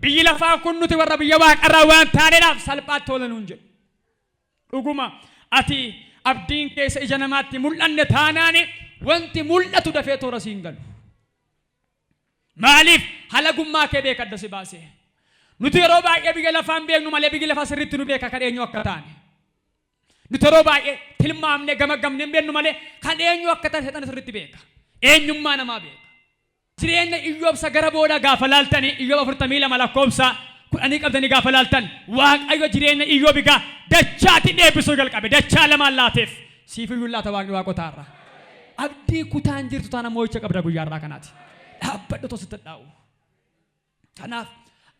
biyyi lafaa kun nuti warra biyya waaqarraa waan taaneedhaaf salphaatti toolanuun jedhu dhuguma ati abdiin keessa ija namaatti mul'anne taanaani wanti mul'atu dafee toora siin galu maaliif halagummaa kee beekadda si baase nuti yeroo baay'ee biyya lafaan beeknu malee biyyi lafaa sirriitti nu beeka kan eenyu akka taane nuti yeroo baay'ee tilmaamne gamagamne beeknu malee kan eenyu akka taane seexana sirriitti beeka eenyummaa namaa beeka jireenya Iyyoob gara booda gaafa laaltanii Iyyoob 42 lakkoofsa kudhanii qabdanii gaafa laaltan waaqayyo jireenya Iyyoob dachaatiin eebbisuu jalqabe dachaa lamaan laateef siifiyyuu laata waaqni waaqotaarra abdii kutaan jirtu taana moo'icha qabda guyyaarraa kanaati dhaabbadhu tositti dhaa'u kanaaf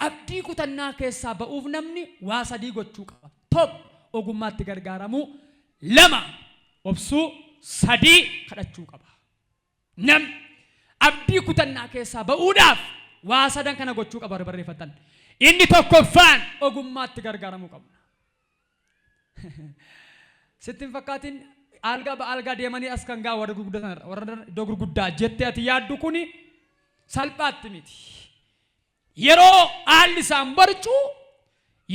abdii kutannaa keessaa ba'uuf namni waa sadii gochuu qaba tokko ogummaatti gargaaramuu lama obsuu sadii kadhachuu qaba namni abdii kutannaa keessaa ba'uudhaaf waa sadan kana gochuu qaba barreeffatan inni tokkoffaan ogummaatti gargaaramuu qabna sittin fakkaatiin algaa deemanii as kan gaa warra iddoo gurguddaa jettee ati yaaddu kuni salphaatti miti yeroo haalli isaan barcuu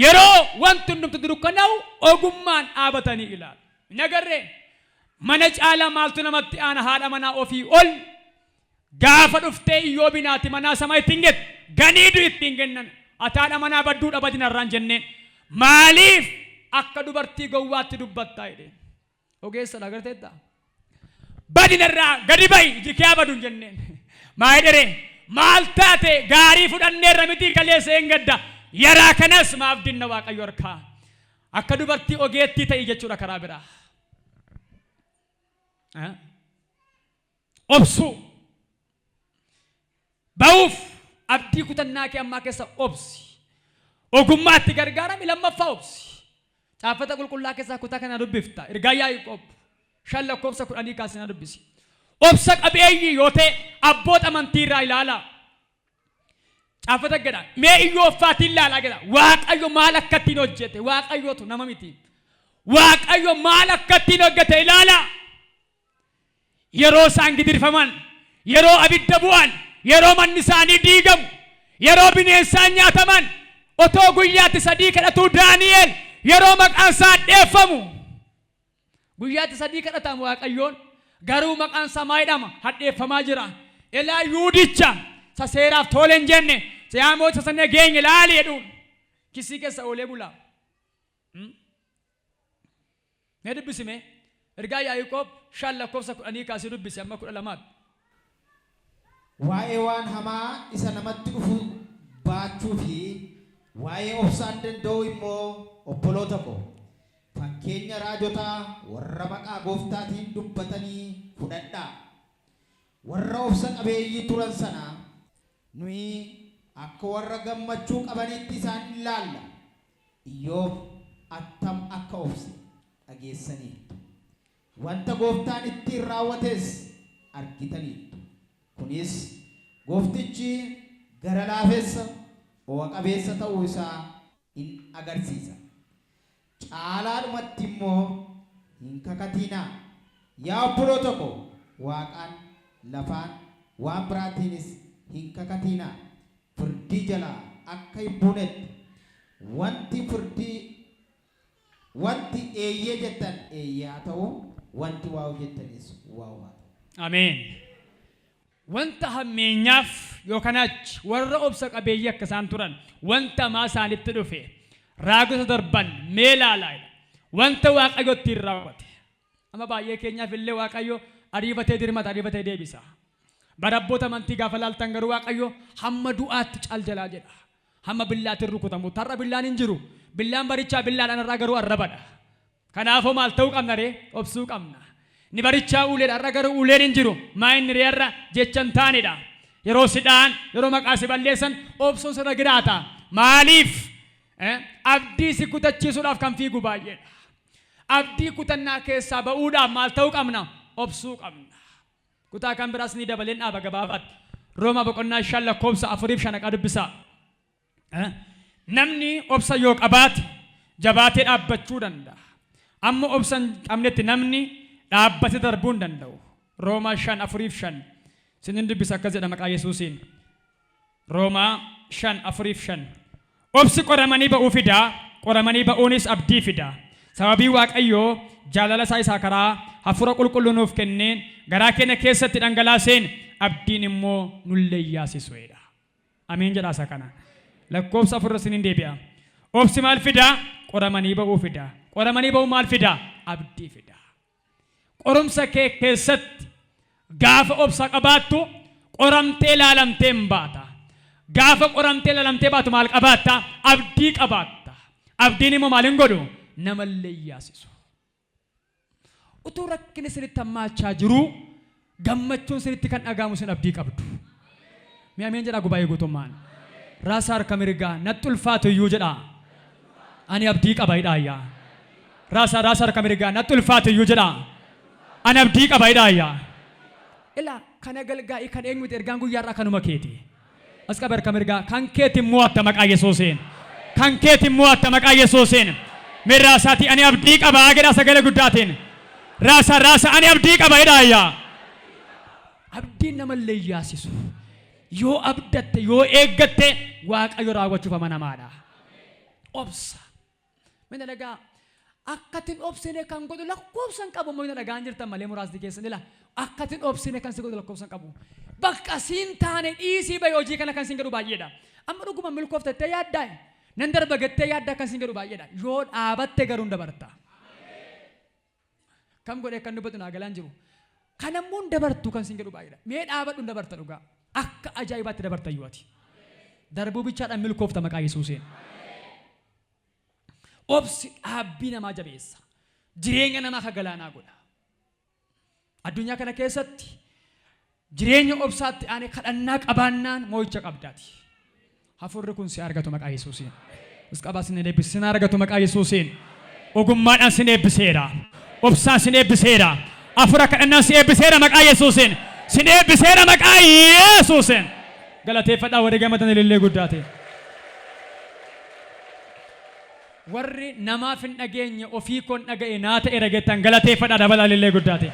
yeroo wanti hundumtu dukkanaa'u ogummaan dhaabatanii ilaalu nagarree mana caalaa maaltu namatti aana haadha manaa ofii ol gaafa dhuftee Iyyoobinaati manaa sama ittiin get ganiidu ittiin kennan ataadha manaa badduu dhabadinarraan jenneen maaliif akka dubartii gowwaatti dubbattaa jedheen ogeessa dhagarteetta badinarraa gadi ba'i jikee baduun jenneen maa jedhere maal taate gaarii fudhanneerra miti kaleessa hin gadda yaraa kanas maaf dinna waaqayyo harkaa akka dubartii ogeettii ta'i jechuudha karaa biraa obsuu ba'uuf abdii kutannaa kee ammaa keessa obsi ogummaatti gargaarami lammaffaa obsi caafata qulqullaa keessaa kutaa kana dubbifta ergaa Yaaqoob 5 lakkoofsa 10 kaasina dubbisi obsa qabeeyyi yoo ta'e abboota amantii irraa ilaalaa caafata gedha mee Iyyoofaatiin ilaalaa gedha waaqayyo maal akka ittiin hojjete waaqayyootu nama miti waaqayyo maal akka ittiin hojjete ilaalaa yeroo isaan gidirfaman yeroo abidda bu'an yeroo manni isaanii diigamu yeroo bineensaan nyaataman otoo guyyaatti sadii kadhatu Daani'el yeroo maqaan isaa hadheeffamu guyyaatti sadii kadhatamu Waaqayyoon garuu maqaan isaa maayidhama hadheeffamaa jira. Ilaa Yuudicha sa seeraaf tole hin jenne siyaamoo isa sanne geenye laali jedhuun kisii keessa oolee bulaa. Ne dubbisime ergaa Yaaqoob 5:10 kaasee dubbise amma 12. Waa'ee waan hamaa isa namatti dhufu baachuu fi waa'ee obsaan danda'u immoo obboloota ko fakkeenya raajotaa warra maqaa gooftaatiin dubbatanii fudhadhaa. Warra obsa qabeeyyii turan sana nuyi akka warra gammachuu qabanitti isaan ilaalla. Iyyoob attam akka obse dhageessaniitu. Wanta gooftaan ittiin raawwates argitaniitu. Kunis gooftichi gara laafessa owa qabeessa ta'uu isaa in agarsiisa. Caalaadhumatti immoo hin kakatinaa. Yaa obboloota ko Waaqaan lafaan waan biraatiinis hin kakatinaa. Firdii jalaa akka hin buunetti wanti eeyyee jettan eeyyaa ta'u wanti waa'u jettanis waa'u haa ta'u. Ameen. Wanta hammeenyaaf yookaan achi warra obsa qabeeyyii akka isaan turan wanta maa isaanitti dhufe raagota darban mee ilaalaa wanta Waaqayyo ittiin raawwate. Amma baay'ee keenyaaf illee Waaqayyo ariifatee dirmata ariifatee deebisa. Barabboota amantii gaafa laaltan garuu Waaqayyo hamma du'aatti caal jalaa jedha. Hamma billaatiin rukutamu tarra billaan hin jiru. Billaan barichaa billaadhaan irraa garuu arrabadha. Kanaafuu maal ta'uu qabna ree obsuu qabna. Ni barichaa uleedha irra garuu uleen hin jiru. Maa inni reerra jechan taanidha. Yeroo sidhaan yeroo maqaa si balleessan obsuun sirra giraata. Maaliif? Abdii si kutachiisuudhaaf kan fiigu baay'eedha. Abdii kutannaa keessaa ba'uudhaaf maal ta'uu qabna? Obsuu qabna. Kutaa kan biraas ni dabaleen dhaaba gabaabaatti. Rooma boqonnaa 5:4-5 dubbisaa. Namni obsa yoo qabaate jabaatee dhaabbachuu danda'a. Amma obsa hin qabnetti namni dhaabbatee darbuu hin danda'u. Roomaa 5:4-5 sinin dubbisa akkas jedha maqaa Yesuusiin. Roomaa 5:4-5 obsi qoramanii ba'uu fidaa qoramanii ba'uunis abdii fidaa. Sababii Waaqayyoo jaalala isaa karaa hafuura qulqulluu nuuf kenneen garaa keenya keessatti dhangalaaseen abdiin immoo nullee yaasisuudha. Ameen jedhaa isa kana. Lakkoofsa 4 sinin deebi'a. Obsi maal fidaa? Qoramanii ba'uu fidaa. Qoramanii ba'uu maal fidaa? Abdii fidaa. Qorumsa kee keessatti gaafa obsa qabaattu qoramtee ilaalamtee hin baata. Gaafa qoramtee ilaalamtee baatu maal qabaatta? Abdii qabaatta. Abdiin immoo maal hin godhu? Namallee yaasisu. Utuu rakkinni sinitti hammaachaa jiru gammachuun sinitti kan dhagaamu sin abdii qabdu. Mee ameen jedhaa gubaa'ee guutummaan. Raasa harka mirgaa natti ulfaatu iyyuu jedhaa. Ani abdii qaba hidhaayyaa. Raasa harka mirgaa natti ulfaatu iyyuu jedhaa. Ani abdii qaba hidhaayyaa. Ilaa kana galgaa'ii kan eenyuti ergaan guyyaarraa kanuma keeti. As qaba harka mirgaa kan keetiin mo'atta maqaa Yesuusiin. Kan keetiin mo'atta maqaa Yesuusiin. Mee raasaati ani abdii qaba jedhaa sagalee guddaatiin. Raasa ani abdii qaba hidhaayyaa. Abdiin namallee yaasisu. Yoo abdatte yoo eeggatte Waaqayyo raawwachuuf amanamaadha. Obsa. Mina dhagaa akkatiin obsine kan godhu lakkoofsan qabu mina dhagaan jirtan malee muraasni keessan ila akkatiin obsine kan si godhu lakkoofsan qabu. Bakka siin taane dhiisii bayi hojii kana kan siin godhu baay'eedha. Amma dhuguma milkooftattee yaaddaa nan darba gattee yaaddaa kan siin godhu baay'eedha. Yoo dhaabatte garuu hin dabarta. Kam godhee kan dubbatu naa galaan jiru. Kanammoo hin dabartu kan siin godhu baay'eedha. Mee dhaabadhu hin dabarta dhugaa. Akka ajaa'ibaatti dabarta yuuti. Darbuu bichaadhaan milkoofta maqaa Yesuusiin. Obsi dhaabbii namaa jabeessa. Jireenya namaa akka galaanaa godha. Addunyaa kana keessatti jireenya obsaatti aanee kadhannaa qabaannaan moo'icha qabdaati. Hafuurri kun si argatu maqaa Yesuusiin. Usqabaa sin eebbise sin argatu maqaa Yesuusiin. Ogummaadhaan sin eebbiseera. Obsaan sin eebbiseera. Hafuura kadhannaan sin eebbiseera maqaa Yesuusiin. Sin eebbiseera maqaa Yesuusiin. Galateeffadhaa warri gammadan ilillee guddaate. Warri namaaf hin dhageenye ofii koon dhaga'e naa ta'e rageettan galateeffadhaa dabalaa ilillee guddaate.